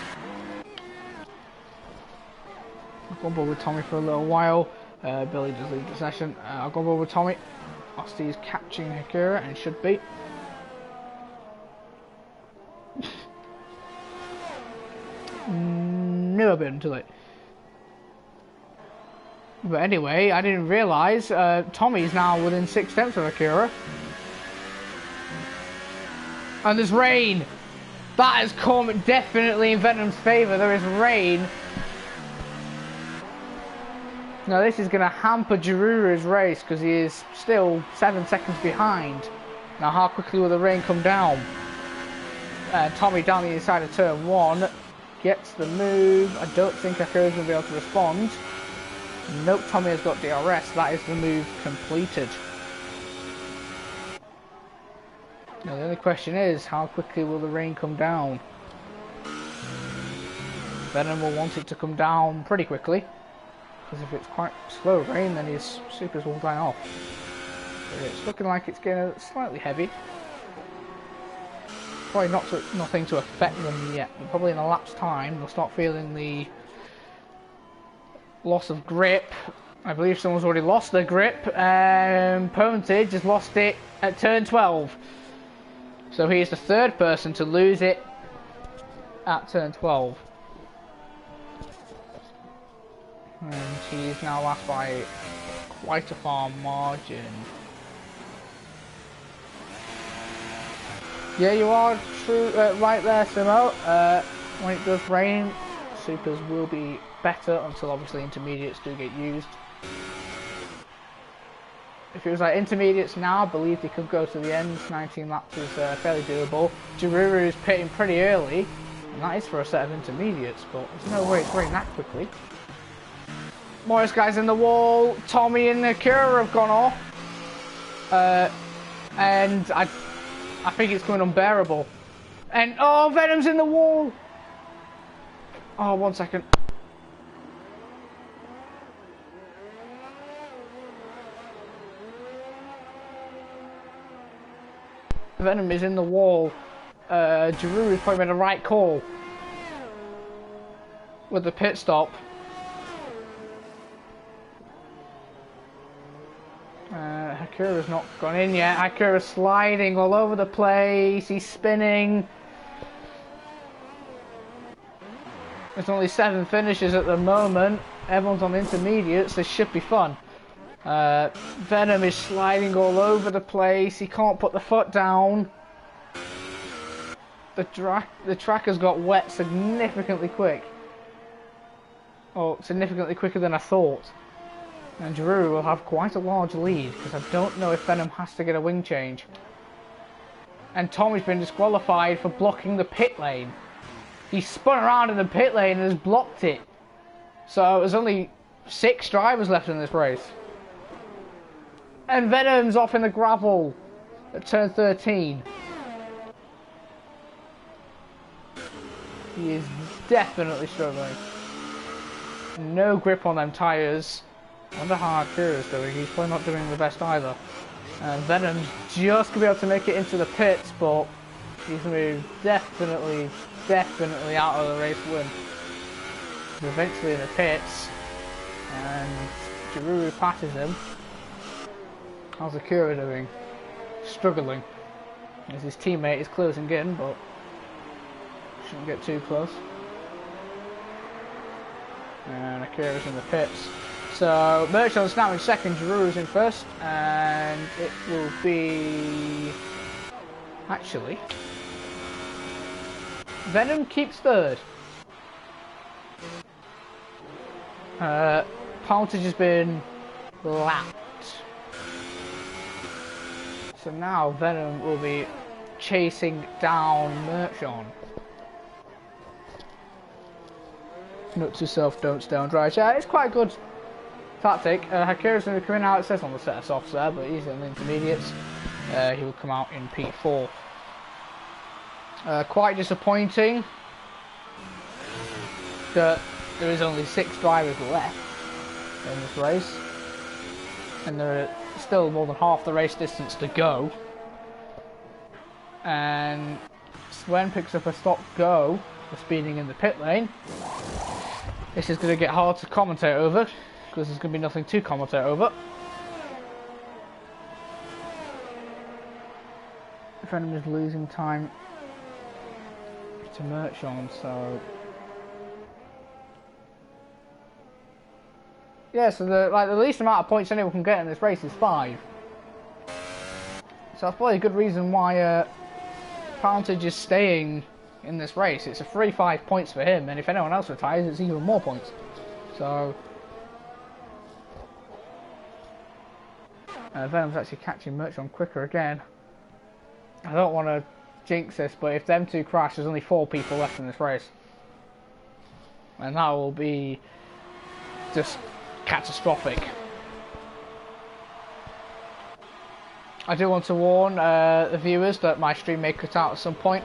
I'll go on board with Tommy for a little while. Billy does lead the session. I'll go on board with Tommy. Austin is catching Hakura and should be. No, a bit too late. But anyway, I didn't realise Tommy's now within 6 steps of Akira. And there's rain! That has come definitely in Venom's favour. There is rain. Now this is going to hamper Giruru's race because he is still 7 seconds behind. Now how quickly will the rain come down? Tommy down the inside of turn 1 gets the move. I don't think Akira's going to be able to respond. Nope, Tommy has got DRS. That is the move completed. Now the only question is, how quickly will the rain come down? Venom will want it to come down pretty quickly, because if it's quite slow rain, then his supers will die off. So it's looking like it's getting slightly heavy. Probably nothing to affect them yet, but probably in a lap's time they'll start feeling the loss of grip. I believe someone's already lost their grip. Pointage has lost it at turn 12. So he is the 3rd person to lose it at turn 12. And he is now last by quite a far margin. Yeah, you are true, right there, Simo. When it does rain, supers will be better until obviously intermediates do get used. If it was like intermediates now, I believe they could go to the end. 19 laps is fairly doable. Giruru is pitting pretty early, and that is for a set of intermediates, but there's no way it's raining that quickly. Morris guy's in the wall. Tommy and Akira have gone off. And I think it's going unbearable. And oh, Venom's in the wall. Oh, 1 second. Venom is in the wall. Giruru's probably made a right call with the pit stop. Hakura's not gone in yet. Hakura's sliding all over the place. He's spinning. There's only 7 finishes at the moment. Everyone's on intermediates. This should be fun. Venom is sliding all over the place. He can't put the foot down. The track has got wet significantly quick. Oh, significantly quicker than I thought. And Giroux will have quite a large lead, because I don't know if Venom has to get a wing change. And Tommy's been disqualified for blocking the pit lane. He spun around in the pit lane and has blocked it. So there's only 6 drivers left in this race. And Venom's off in the gravel at turn 13. He is definitely struggling. No grip on them tyres. I wonder how Akira's doing. He's probably not doing the best either. Venom's just going to be able to make it into the pits, but he's going to be definitely out of the race win. He's eventually in the pits, and Giroux passes him. How's Akira doing? Struggling. As his teammate is closing in, but shouldn't get too close. And Akira's in the pits. So Merchant's now in second, Giroux's in first, and it will be... Actually, Venom keeps third. Poutage has been lapped. So now Venom will be chasing down Merchant. Nuts yourself, don't stay on dry. Yeah, it's quite a good tactic. Hakira's going to be coming out, it says on the set of softs there, but he's in the intermediates. He will come out in P4. Quite disappointing that there is only 6 drivers left in this race, and there are still more than half the race distance to go. And Sven picks up a stop-go for speeding in the pit lane. This is going to get hard to commentate over, because there's going to be nothing to commentate over. Venom is losing time to Merchant, so... Yeah, so the least amount of points anyone can get in this race is 5. So that's probably a good reason why Poutage is staying in this race. It's a free 5 points for him, and if anyone else retires, it's even more points. So Venom's actually catching Merchant quicker again. I don't want to jinx this, but if them two crash, there's only 4 people left in this race, and that will be just catastrophic. I do want to warn the viewers that my stream may cut out at some point.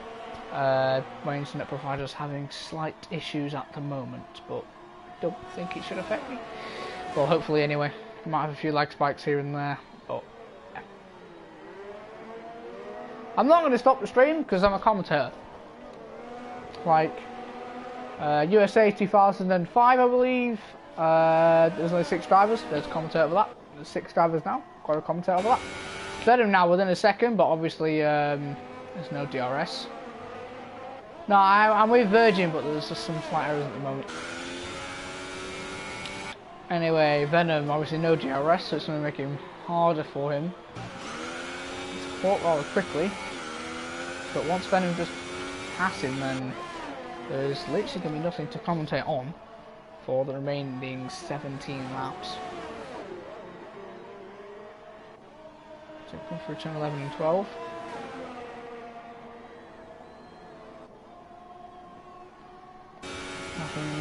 My internet provider is having slight issues at the moment, but I don't think it should affect me. Well, hopefully anyway. I might have a few lag spikes here and there, but yeah. I'm not going to stop the stream because I'm a commentator. Like USA 2005, I believe. There's only 6 drivers. There's a commentator over that. There's 6 drivers now. Got a commentator over that. Venom now within a second, but obviously there's no DRS. No, I'm with Virgin, but there's just some slight errors at the moment. Anyway, Venom, obviously no DRS, so it's going to make him harder for him. He's caught rather quickly, but once Venom just passes him, then there's literally going to be nothing to commentate on for the remaining 17 laps. So come for turn 11 and 12. Nothing,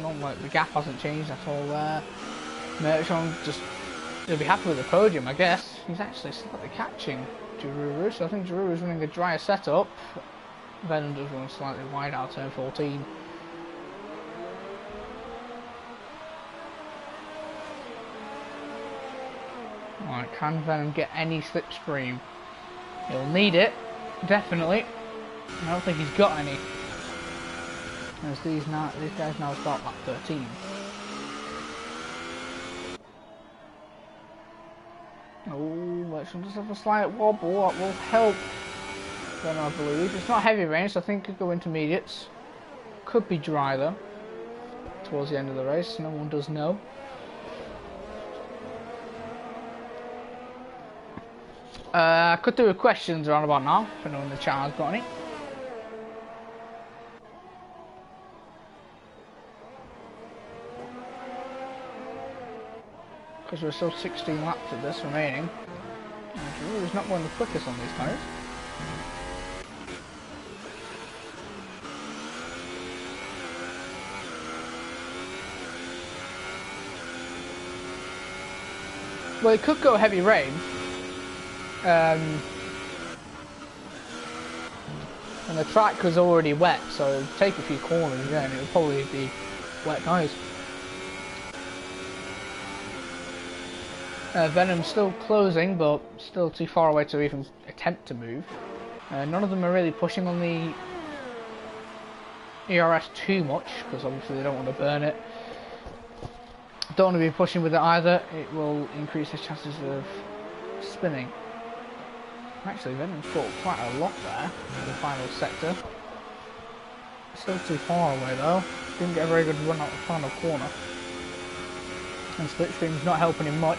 no, like the gap hasn't changed at all there. Merchant just, he'll be happy with the podium, I guess. He's actually slightly catching Giroux, so I think Giroux is running a drier setup. Venom does run slightly wide out turn 14. Alright, can Venom get any slipstream? He'll need it, definitely. I don't think he's got any. As these guys now start lap 13. Oh, Merchant does have a slight wobble. That will help Venom, I believe. It's not heavy rain, so I think could go intermediates. Could be dry though. Towards the end of the race, no one does know. I could do with questions around about now, if anyone in the chat has got any. Because we're still 16 laps of this remaining. Giroux is not going the quickest on these tyres. Well, it could go heavy rain. And the track was already wet, so it would take a few corners again, it would probably be wet tyres. Venom's still closing, but still too far away to even attempt to move. None of them are really pushing on the ERS too much, because obviously they don't want to burn it. Don't want to be pushing with it either, it will increase the chances of spinning. Actually, Venom's fought quite a lot there in the final sector. Still too far away though. Didn't get a very good run out the final corner. And Splitstream's not helping him much.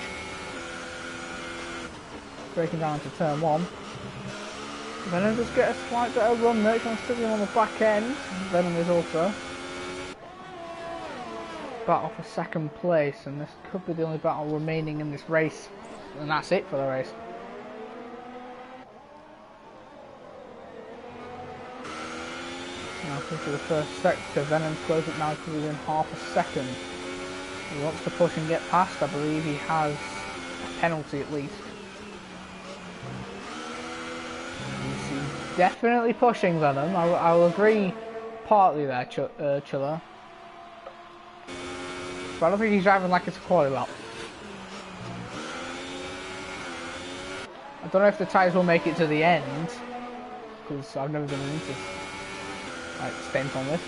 Breaking down into turn 1. Venom does get a slight bit of run there, trying to stick him on the back end. Venom is also battle for second place, and this could be the only battle remaining in this race. And that's it for the race. Now through the first sector, Venom's close it now to within half a second. He wants to push and get past. I believe he has a penalty at least. He's definitely pushing Venom. I will agree partly there, Chiller. But I don't think he's driving like it's a quality lap. I don't know if the tyres will make it to the end, because I've never been into like stint on this.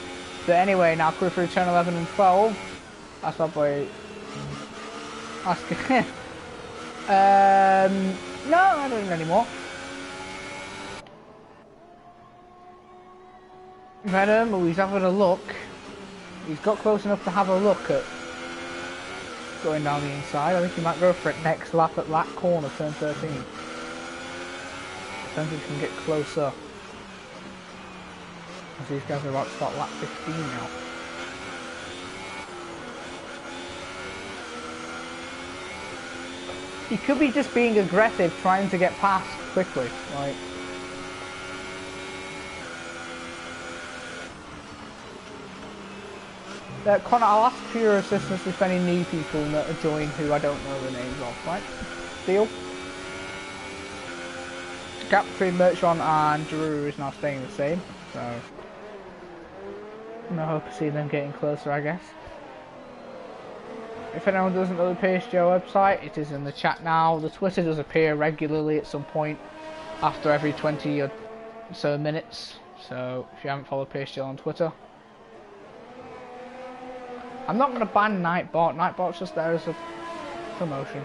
But anyway, now crew through turn 11 and 12. That's my boy. That's no, I don't anymore. Venom, oh, he's having a look. He's got close enough to have a look at going down the inside. I think he might go for it next lap at that corner, turn 13. Depends if he can get closer. As these guys are about to start lap 15 now. He could be just being aggressive, trying to get past quickly. Like, Connor, I'll ask for your assistance if any new people that are joined who I don't know the names of, right? Deal? The gap between Merchon and Drew is now staying the same, so no hope of seeing them getting closer, I guess. If anyone doesn't know the PSGL website, it is in the chat now. The Twitter does appear regularly at some point after every 20 or so minutes, so if you haven't followed PSGL on Twitter. I'm not going to ban Nightbot. Nightbot's just there as a promotion.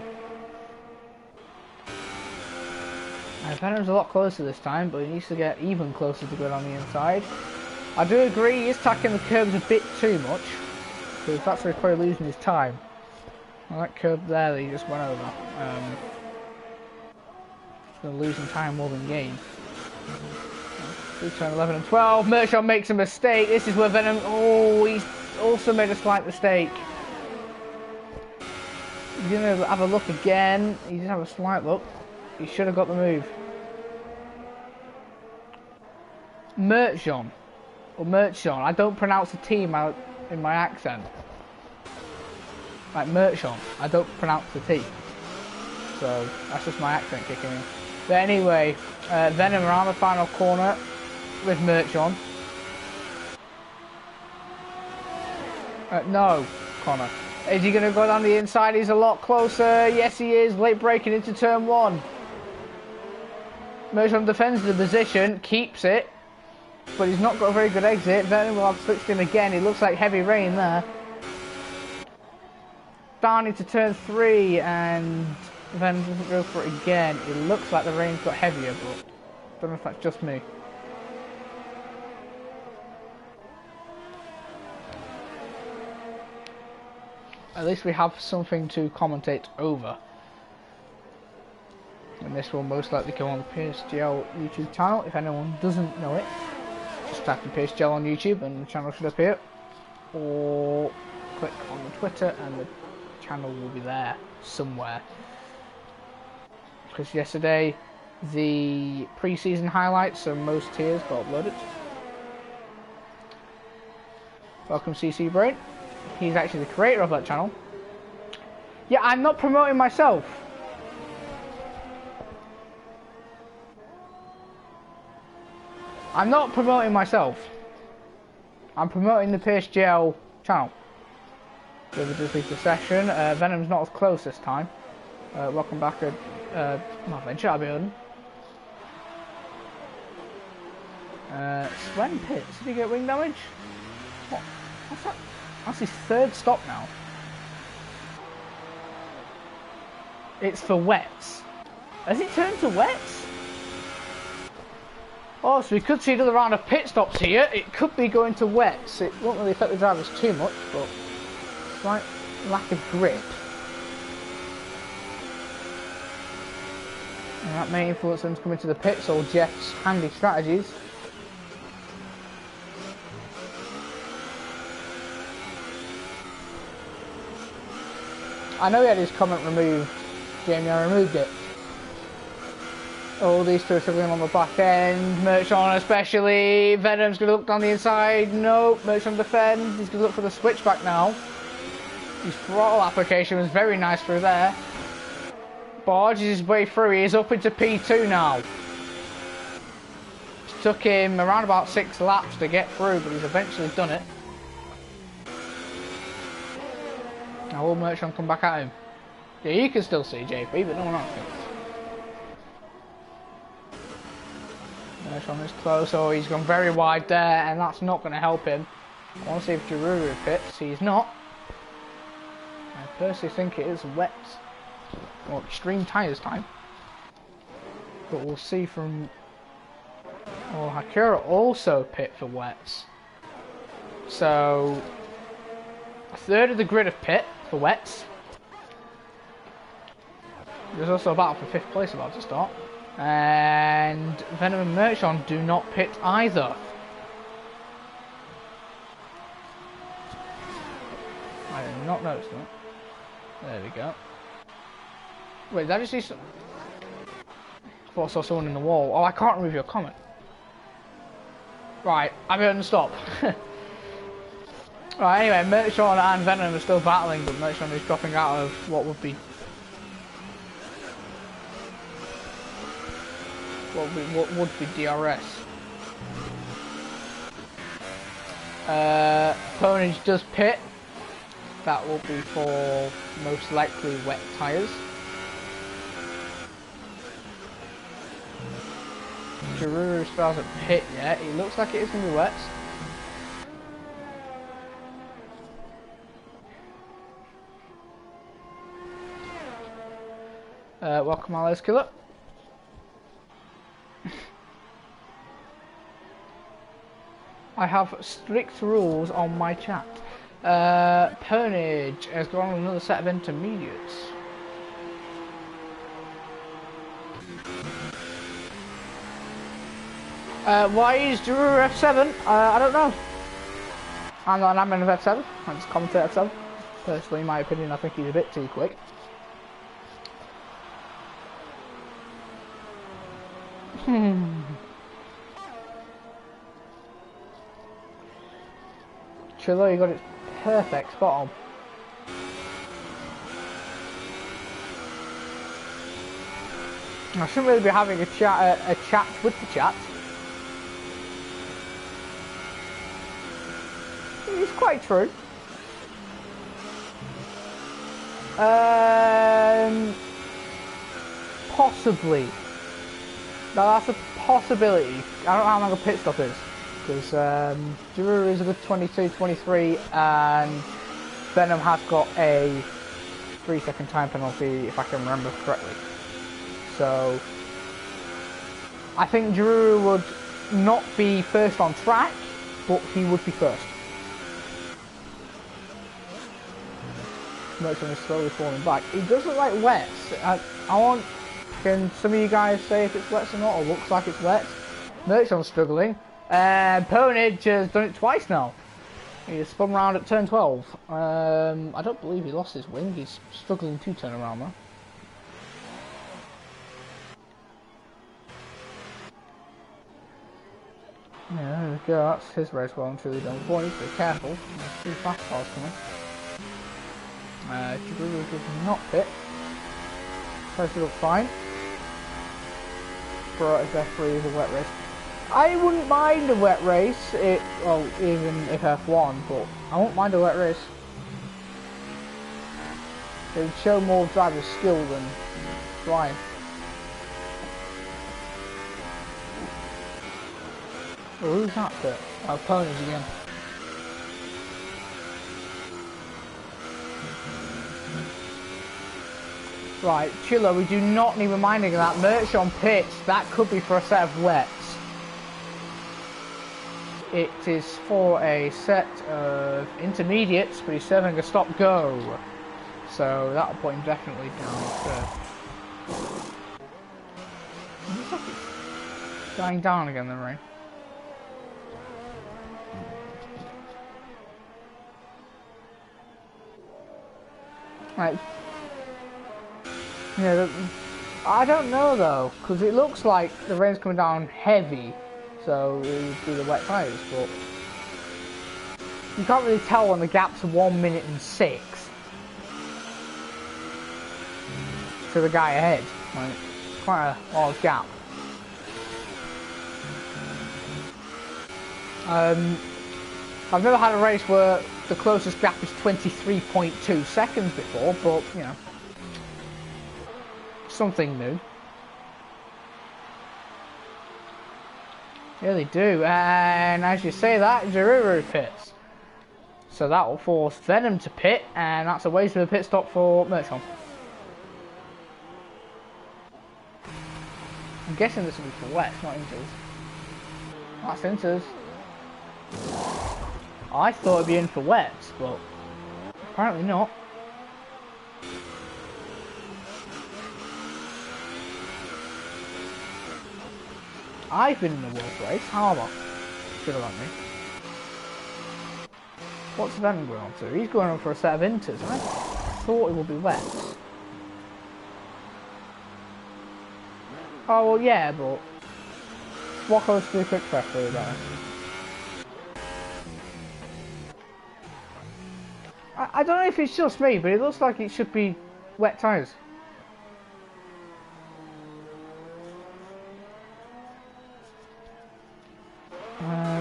Venom's a lot closer this time, but he needs to get even closer to go on the inside. I do agree he is tacking the curbs a bit too much, because that's where he's probably losing his time. Well, that curb there that he just went over. He's losing time more than gain. Through turn 11 and 12, Merchon makes a mistake. This is where Venom, oh, he's also made a slight mistake. He's going to have a look again. He did have a slight look. He should have got the move. Merchon. Or Merchon. I don't pronounce the team out in my accent. Like Merchon. I don't pronounce the T. So that's just my accent kicking in. But anyway, Venom around the final corner with Merchon. No, Connor. Is he going to go down the inside? He's a lot closer. Yes, he is. Late breaking into turn 1. Merchon defends the position, keeps it, but he's not got a very good exit. Venom will have switched him again. It looks like heavy rain there. Down into turn 3, and Venom doesn't go for it again. It looks like the rain's got heavier, but I don't know if that's just me. At least we have something to commentate over. And this will most likely go on the PSGL YouTube channel. If anyone doesn't know it, just type in PSGL on YouTube and the channel should appear. Or click on the Twitter and the channel will be there somewhere. Because yesterday the pre-season highlights of most tiers got uploaded. Welcome CC Brain. He's actually the creator of that channel. Yeah, I'm not promoting myself. I'm not promoting myself. I'm promoting the PSGL channel. So we just leave the session. Venom's not as close this time. Welcome back at my adventure, Albion. Sven Pitts, did he get wing damage? What? What's that? That's his third stop now. It's for wets. Has it turned to wets? Oh, so we could see another round of pit stops here. It could be going to wets. It won't really affect the drivers too much, but slight lack of grip. And that may influence them to come into the pits or Jeff's handy strategies. I know he had his comment removed, Jamie, I removed it. Oh, these two are struggling on the back end. Merchon especially. Venom's going to look down the inside. No, Merchon defends. He's going to look for the switchback now. His throttle application was very nice through there. Barges his way through. He is up into P2 now. It took him around about 6 laps to get through, but he's eventually done it. Now will Merchon come back at him? Yeah, you can still see JP, but no one else can. Merchon is close. Oh, he's gone very wide there, and that's not going to help him. I want to see if Giroux pits. He's not. I personally think it is wet. Or extreme tyres time. But we'll see from... Oh, Hakura also pit for wets. So... a third of the grid of pit for wets. There's also a battle for 5th place about to start. And Venom and Merchon do not pit either. I did not notice that. There we go. Wait, did I just see some... I thought I saw someone in the wall. Oh, I can't remove your comment. Right, I'm going to stop. Right, anyway, Merchon and Venom are still battling, but Merchon is dropping out of what would be... what would be DRS. Ponage does pit. That will be for most likely wet tyres. Giroux still hasn't pit yet. It looks like it is going to be wet. Welcome, Alice Killer. I have strict rules on my chat. Pernage has gone on another set of intermediates. Why is Giroux F7? I don't know. I'm not an admin of F7. I just commentate F7. Personally, in my opinion, I think he's a bit too quick. Chillo, you got it perfect, spot on. I shouldn't really be having a chat with the chat. It's quite true. Possibly. Now that's a possibility. I don't know how long a pit stop is. Because Giroux is a good 22, 23, and Venom has got a 3-second time penalty, if I can remember correctly. So, I think Giroux would not be first on track, but he would be first. Merchant is slowly falling back. He does look like wet. Can some of you guys say if it's wet or not, or looks like it's wet? Merchant's struggling. And Ponage has done it twice now. He's spun round at turn 12. I don't believe he lost his wing. He's struggling to turn around though. Yeah, there we go. That's his race well and truly done for. Be careful. There's 2 fast cars coming. Giroux does not pit. Tries to look fine. But if F3 is a wet race. I wouldn't mind a wet race, well, even if F1, but I won't mind a wet race. It would show more driver skill than Flying. Oh, who's that bit? Oh, ponies again. Right, Chiller, we do not need reminding of that. Merch on pits, that could be for a set of wets. It is for a set of intermediates, but he's serving a stop-go. So that'll put him definitely down third. Dying down again, the rain. Right. Yeah, I don't know though, because it looks like the rain's coming down heavy, so it would be the wet tyres, but you can't really tell when the gap's 1 minute and 6 to the guy ahead. Like, quite a large gap. I've never had a race where the closest gap is 23.2 seconds before, but you know, something new. Yeah, they do. And as you say that, Zeruru pits. So that will force Venom to pit, and that's a waste of a pit stop for Merchon. I'm guessing this will be for wets, not inters. That's inters. I thought it'd be in for wets, but apparently not. I've been in the worst race. Harbour. Should have let me. What's Venom going on to? He's going on for a set of inters. I thought it would be wet. Oh well, yeah, but what goes to the quick track for you guys? I don't know if it's just me, but it looks like it should be wet tyres.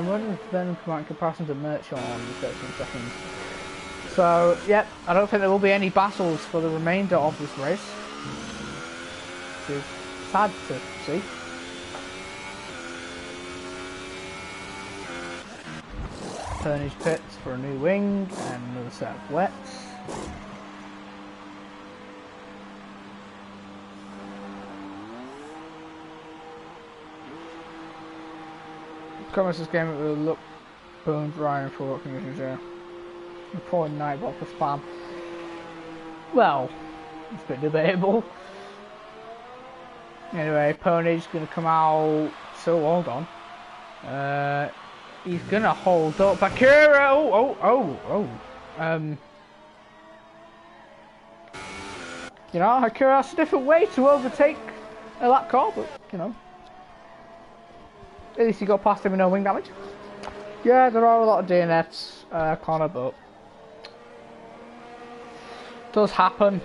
Where does Venom come out in comparison to Merch on the 13 seconds? So, yep, I don't think there will be any battles for the remainder of this race. Which is sad to see. Turnage pits for a new wing and another set of wets. Comments game it will look burned Ryan for what conditions here. Reporting Nightbot for spam. Well, it's a bit debatable. Anyway, Pony's gonna come out. So hold on. He's gonna hold up. Akira! You know, Akira has a different way to overtake a lap car, but you know. At least he got past him with no wing damage. Yeah, there are a lot of DNFs, Connor, but it does happen.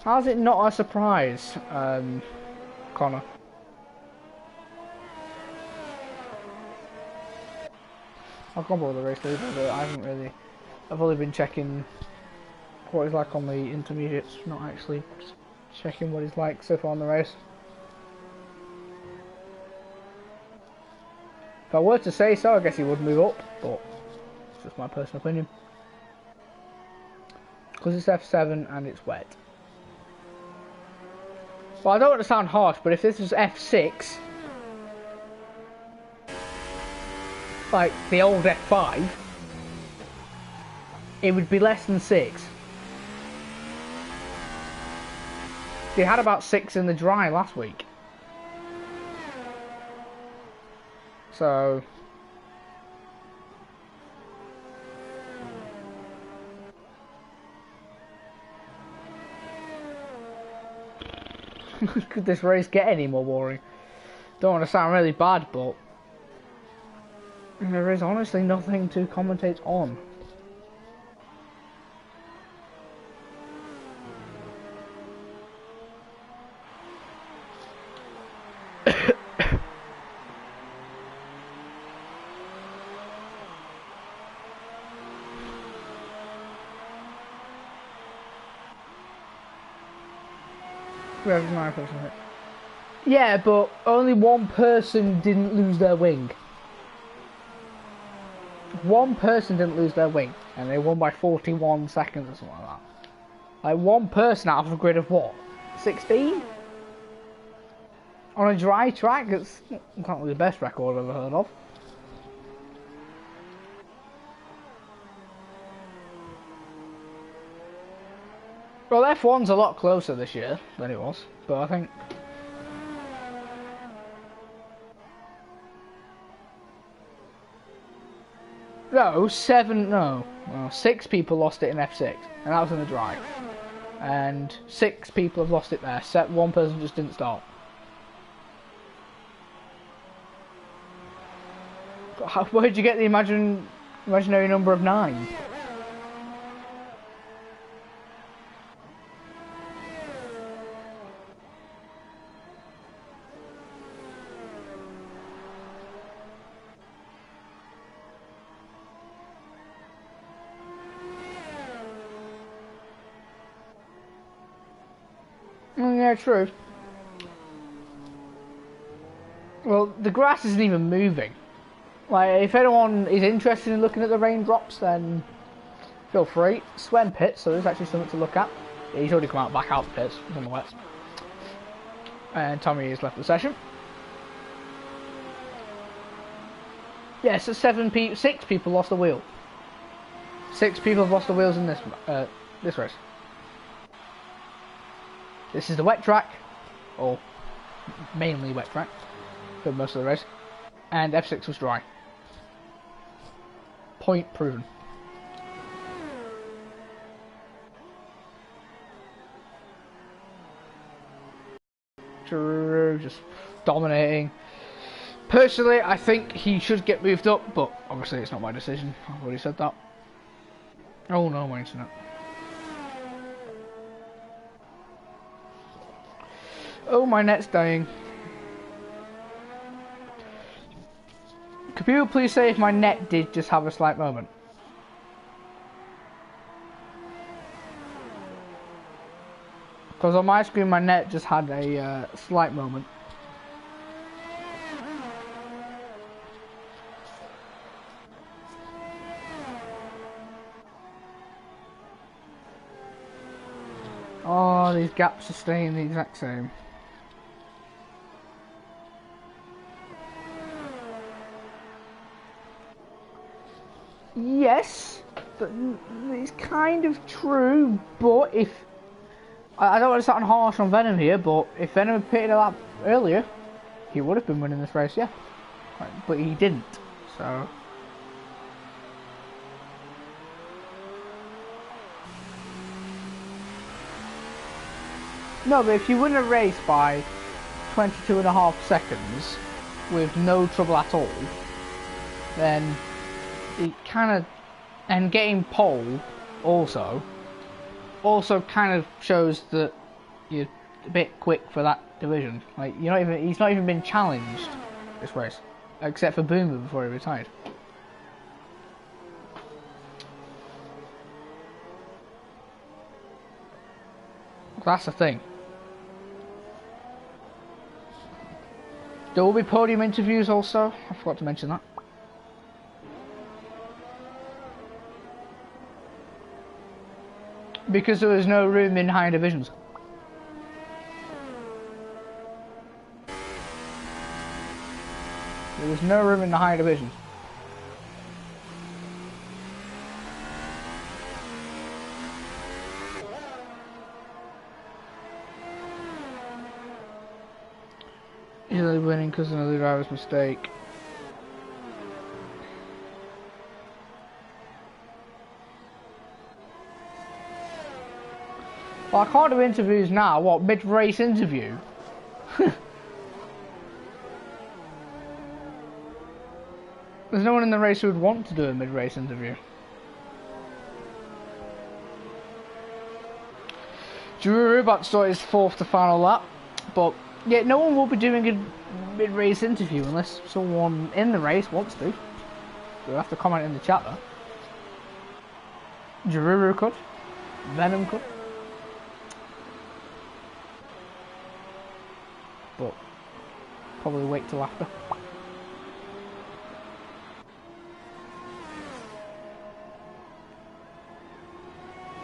How's it not a surprise, Connor? I've gone over the race leader, but I haven't really. I've only been checking what he's like on the intermediates, not actually just checking what he's like so far on the race. If I were to say so, I guess he would move up, but it's just my personal opinion. Because it's F7 and it's wet. Well, I don't want to sound harsh, but if this was F6, like the old F5, it would be less than 6. They had about 6 in the dry last week. So could this race get any more boring? Don't want to sound really bad, but there is honestly nothing to commentate on. We have 9 person hit. Yeah, but only one person didn't lose their wing. One person didn't lose their wing, and they won by 41 seconds or something like that. Like, one person out of a grid of what? 16? On a dry track? It's not the best record I've ever heard of. Well, F1's a lot closer this year than it was, but I think... No, 6 people lost it in F6, and that was in the drive. And 6 people have lost it there, one person just didn't start. Where'd you get the imaginary number of 9? Yeah, true. Well, the grass isn't even moving. Like, if anyone is interested in looking at the raindrops, then feel free. Swen pits, so there's actually something to look at. He's already come back out the pits, he's on the wets. And Tommy has left the session. Yeah, so 6 people lost the wheel. 6 people have lost the wheels in this race. This is the wet track, or mainly wet track, for most of the race, and F6 was dry. Point proven. Drew just dominating. Personally, I think he should get moved up, but obviously it's not my decision. I've already said that. Oh no, my internet. Oh, my net's dying. Could people please say if my net did just have a slight moment? Because on my screen my net just had a slight moment. Oh, these gaps are staying the exact same. Yes, but it's kind of true, but if... I don't want to sound harsh on Venom here, but if Venom had pitted a lap earlier, he would have been winning this race, yeah. But he didn't, so... No, but if you win a race by 22.5 seconds with no trouble at all, then it kind of, and getting pole also kind of shows that you're a bit quick for that division. Like he's not even been challenged this race, except for Boomer before he retired. That's the thing. There will be podium interviews also. I forgot to mention that. Because there was no room in higher divisions. There was no room in the higher divisions. Easily winning because of another driver's mistake. Well, I can't do interviews now. What, mid-race interview? There's no one in the race who would want to do a mid-race interview. Drew about to start his 4th to final lap, but yeah, no one will be doing a mid-race interview unless someone in the race wants to. You'll have to comment in the chat though. Drew could. Venom could. but probably wait till after.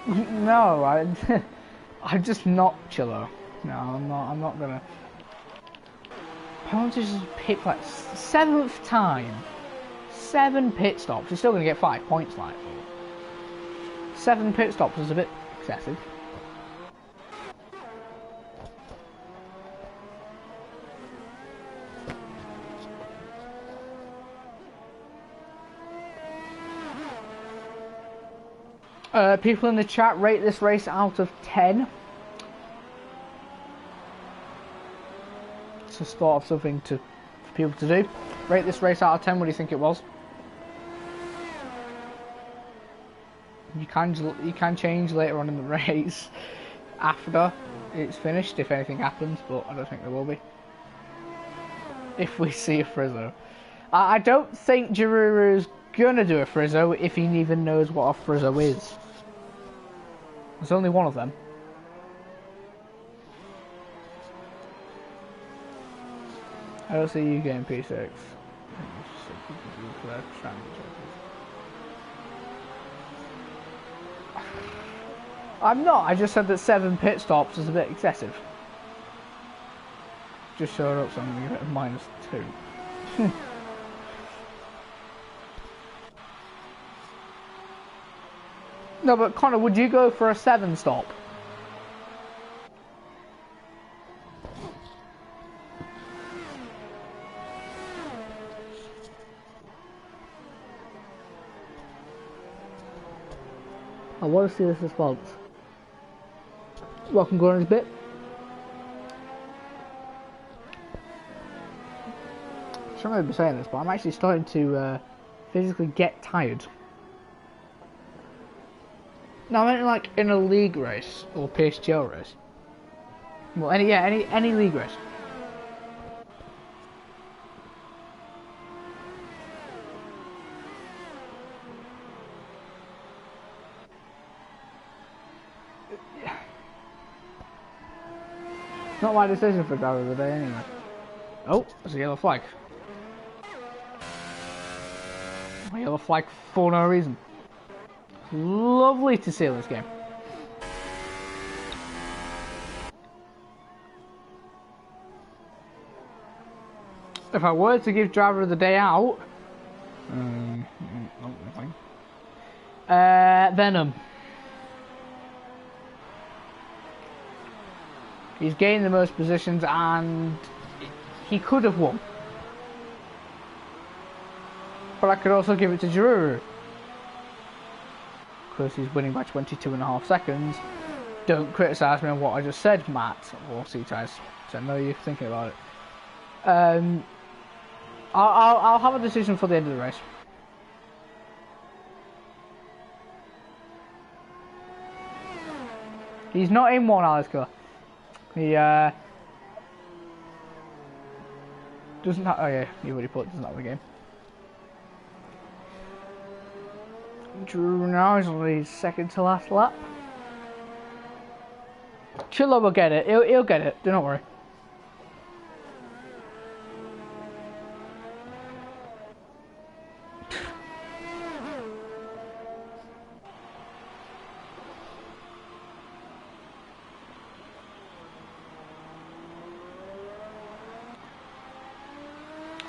No, I'm just not Chillo. No, I'm not gonna. I want to just pick like 7th time. 7 pit stops. You're still gonna get 5 points, like. 7 pit stops is a bit excessive. People in the chat rate this race out of 10. It's just thought of something for people to do. Rate this race out of 10. What do you think it was? You can change later on in the race after it's finished if anything happens, but I don't think there will be. If we see a Frizzo, I don't think Girouru's gonna do a Frizzo if he even knows what a Frizzo is. There's only one of them. I don't see you getting P6. I'm not, I just said that 7 pit stops is a bit excessive. Just showed up, so I'm going to give it a -2. No, but Connor, would you go for a 7 stop? I want to see this response. Welcome, Gordon's bit. I shouldn't really be saying this, but I'm actually starting to physically get tired. No, I mean like in a league race or PSGL race. Well, any league race. It's not my decision for driver of the day anyway. Oh, there's a yellow flag. A yellow flag for no reason. Lovely to see this game. If I were to give driver of the day out, Venom. He's gained the most positions and he could have won. But I could also give it to Giroud. Because he's winning by 22.5 seconds. Don't criticise me on what I just said, Matt, or C-Ties. So I know you're thinking about it. I'll have a decision for the end of the race. He's not in one, Alistair. He doesn't have. Oh yeah, you already put doesn't have the game. Drew now is on his second to last lap. Chillo will get it. He'll get it. Do not worry.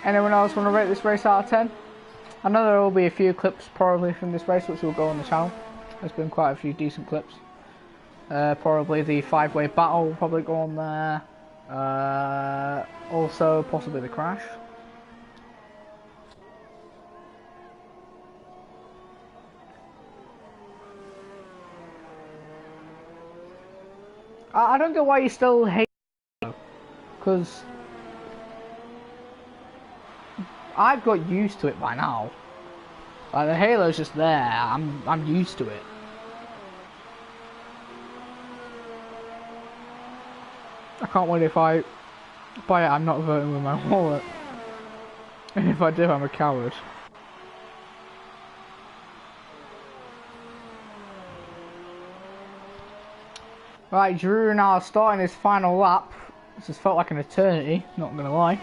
Anyone else want to rate this race out of 10? I know there will be a few clips probably from this race which will go on the channel. There's been quite a few decent clips. Probably the 5-way battle will probably go on there. Also possibly the crash. I don't get why you still hate it, because I've got used to it by now. Like the halo's just there. I'm used to it. I can't wait if I buy it. I'm not voting with my wallet. And if I do, I'm a coward. Right, Drew now starting his final lap. This has felt like an eternity, not gonna lie.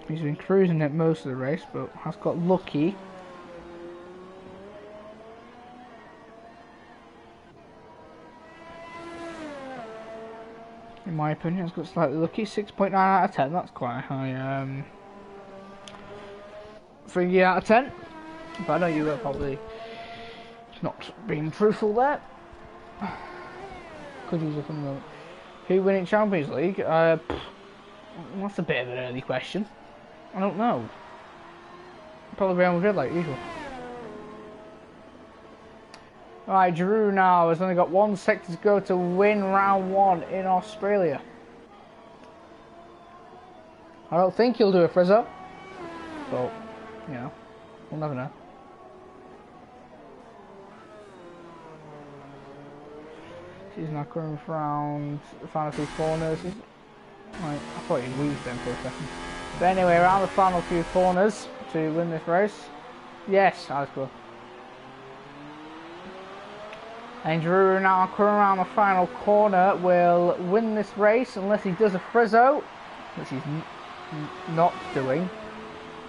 He's been cruising it most of the race, but has got lucky. In my opinion, has got slightly lucky. 6.9 out of 10, that's quite a high 3 out of 10. But I know you were probably not being truthful there. Could use it from the moment. Who winning Champions League? That's a bit of an early question. I don't know. Probably Real Madrid like usual. Right, Giroud now has only got 1 sector to go to win round 1 in Australia. I don't think he'll do a frizzo, but you know, we'll never know. He's now coming around the final 2 corners. Right, I thought he'd lose them for a second. But anyway, around the final few corners to win this race. Yes, that's cool. And Giroud now coming around the final corner will win this race unless he does a frizzo, which he's not doing.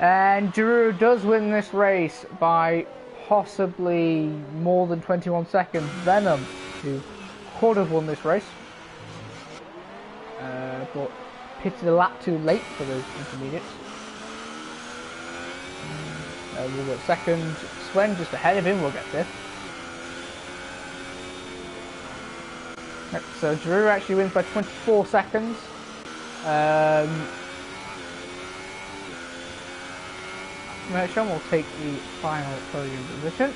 And Giroud does win this race by possibly more than 21 seconds. Venom, who could have won this race, but pitted a lap too late for the intermediates. We'll get second. Sven just ahead of him, we'll get fifth. So Giroud actually wins by 24 seconds. Merchant will take the final podium position.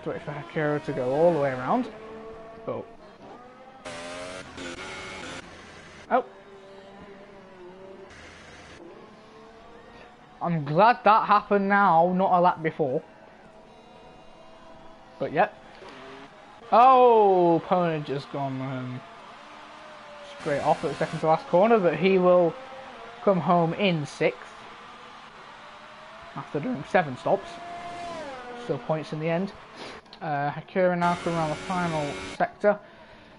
Wait for Hakira to go all the way around. Oh. Oh. I'm glad that happened now, not a lap before. But yep. Oh, opponent just gone straight off at the second to last corner, but he will come home in 6th after doing 7 stops. Still points in the end. Hakira now coming around the final sector.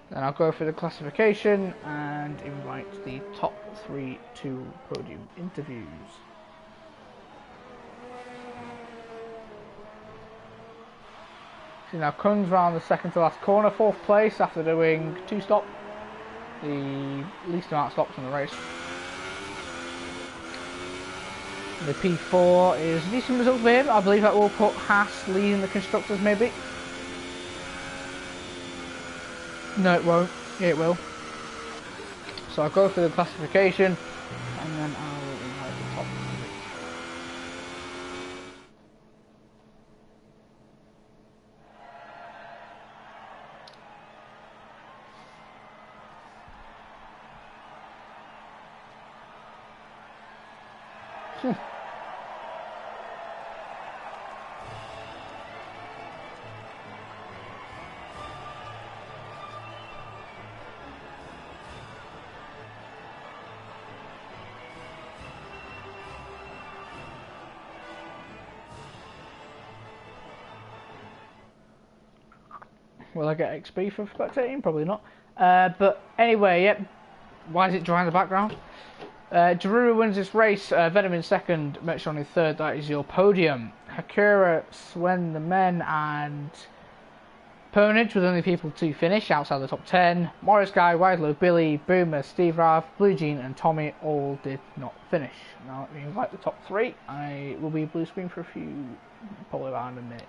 Then I'll go through the classification and invite the top 3 to podium interviews. He now comes round the second to last corner, 4th place after doing 2 stops, the least amount of stops in the race. The P4 is a decent result for him. I believe that will put Haas leading the constructors maybe. No, it won't. Yeah, it will. So I'll go through the classification and then I'll invite the top 3. Will I get XP for spectating? Probably not. But anyway, yep. Why is it dry in the background? Giroud wins this race. Venom in 2nd, Merchant in 3rd. That is your podium. Hakira, Swen, the men, and Pernage with only people to finish outside the top 10. Morris Guy, Widelow, Billy, Boomer, Steve Rav, Blue Jean, and Tommy all did not finish. Now let me invite the top 3. I will be blue screen for a few, probably around a minute.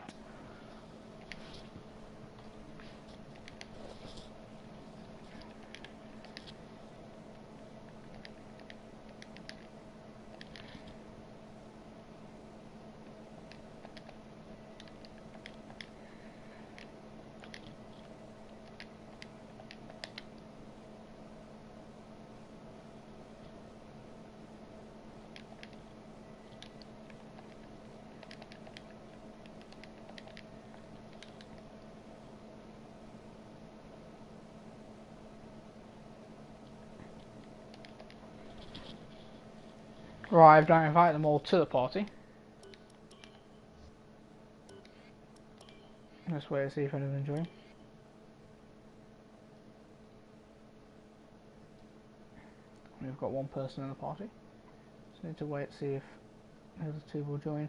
Right, I've now invited them all to the party. Let's wait and see if anyone's join. We've got one person in the party. Just need to wait to see if the other two will join.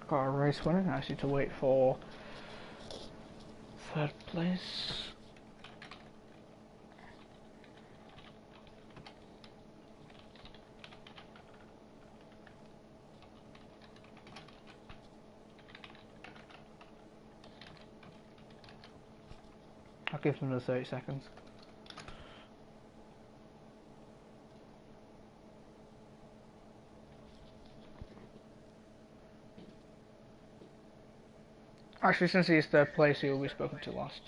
Got a race winner. I just need to wait for third place. I'll give them another 30 seconds. Actually, since he's third place, he will be spoken to last.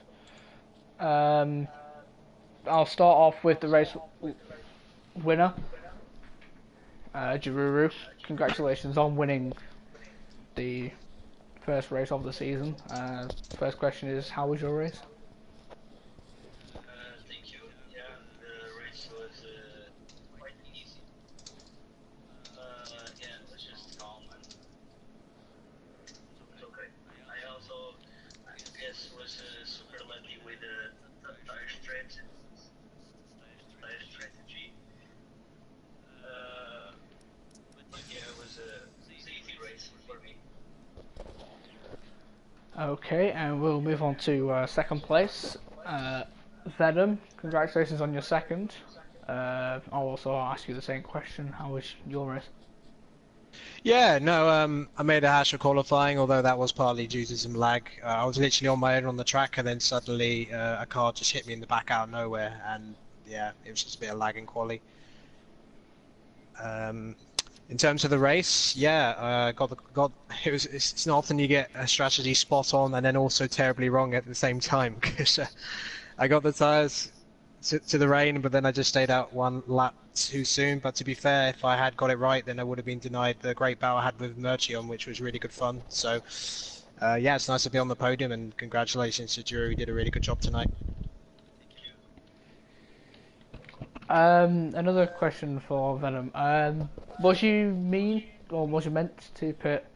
I'll start off with the race winner, Jaruru. Congratulations on winning the first race of the season. First question is, how was your race? Thank you. Yeah, the race was quite easy. Yeah, it was just calm and it was okay. I also, I guess, was super lucky with the tire strategy. But yeah, it was an easy race for me. Okay, and we'll move on to second place. Venom, congratulations on your second. I'll also ask you the same question. How was your race? Yeah, no, I made a hash of qualifying, although that was partly due to some lag. I was literally on my own on the track, and then suddenly a car just hit me in the back out of nowhere, and yeah, it was just a bit of lag in quali. In terms of the race, yeah, it's not often you get a strategy spot on and then also terribly wrong at the same time, because I got the tyres to the rain, but then I just stayed out one lap too soon. But to be fair, if I had got it right, then I would have been denied the great battle I had with Merchion, which was really good fun. So yeah, it's nice to be on the podium, and congratulations to Drew, he did a really good job tonight. Another question for Venom. Was you meant to pit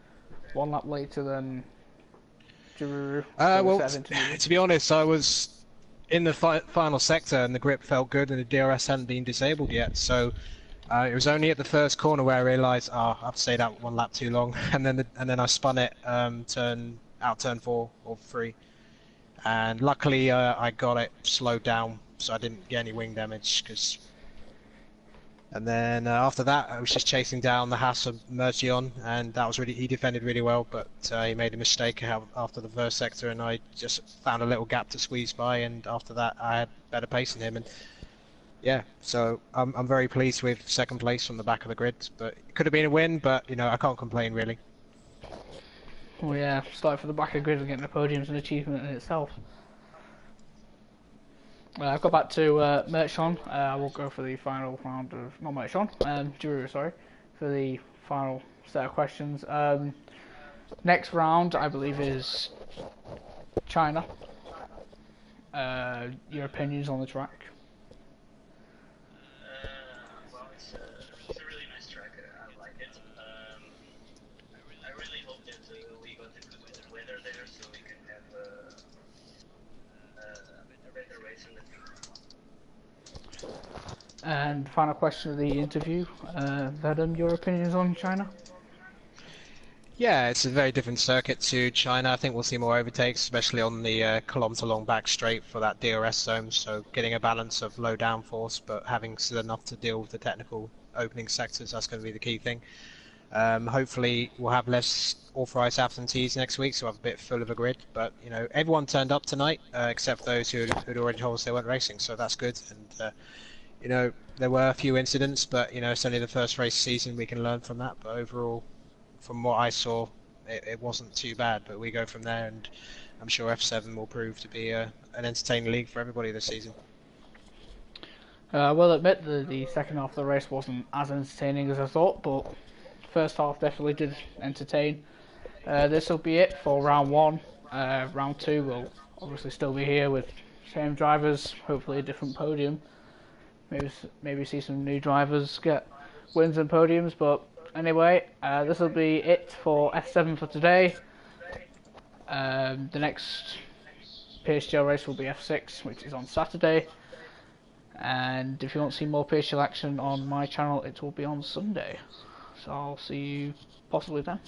one lap later than Jaruru? Well, to be honest, I was in the final sector, and the grip felt good, and the DRS hadn't been disabled yet. So it was only at the first corner where I realised, I've stayed out one lap too long, and then I spun it turn 4 or 3, and luckily I got it slowed down, so I didn't get any wing damage. And then after that, I was just chasing down the Haas of Merchion, and that was he defended really well, but he made a mistake after the first sector, and I just found a little gap to squeeze by, and after that I had better pace than him, and yeah, so I'm very pleased with second place from the back of the grid. But it could have been a win, but you know, I can't complain really. Oh yeah, starting from the back of the grid and getting the podium is an achievement in itself. I've got back to Merchon. I will go for the final round of, not Merchon, Giroux, sorry, for the final set of questions. Next round, I believe, is China. Your opinions on the track? Well, it's a really nice track. I like it. I really hope that we got a good weather there, so we can have a better race in the future. And final question of the interview, Vedum, your opinions on China? Yeah, it's a very different circuit to China. I think we'll see more overtakes, especially on the kilometre-long back straight for that DRS zone. So getting a balance of low downforce, but having still enough to deal with the technical opening sectors, that's going to be the key thing. Hopefully we'll have less authorised absentees next week, so we'll have a bit full of a grid. But you know, everyone turned up tonight except those who'd already told us they weren't racing, so that's good. And you know, there were a few incidents, but you know, it's only the first race season. We can learn from that. But overall, from what I saw, it wasn't too bad. But we go from there, and I'm sure F7 will prove to be an entertaining league for everybody this season. I will admit that the second half of the race wasn't as entertaining as I thought, but first half definitely did entertain. This will be it for round one. Round two will obviously still be here with same drivers, hopefully a different podium. Maybe see some new drivers get wins and podiums. But anyway, this will be it for F7 for today. The next PSGL race will be F6, which is on Saturday. And if you want to see more PSGL action on my channel, it will be on Sunday. So I'll see you possibly then.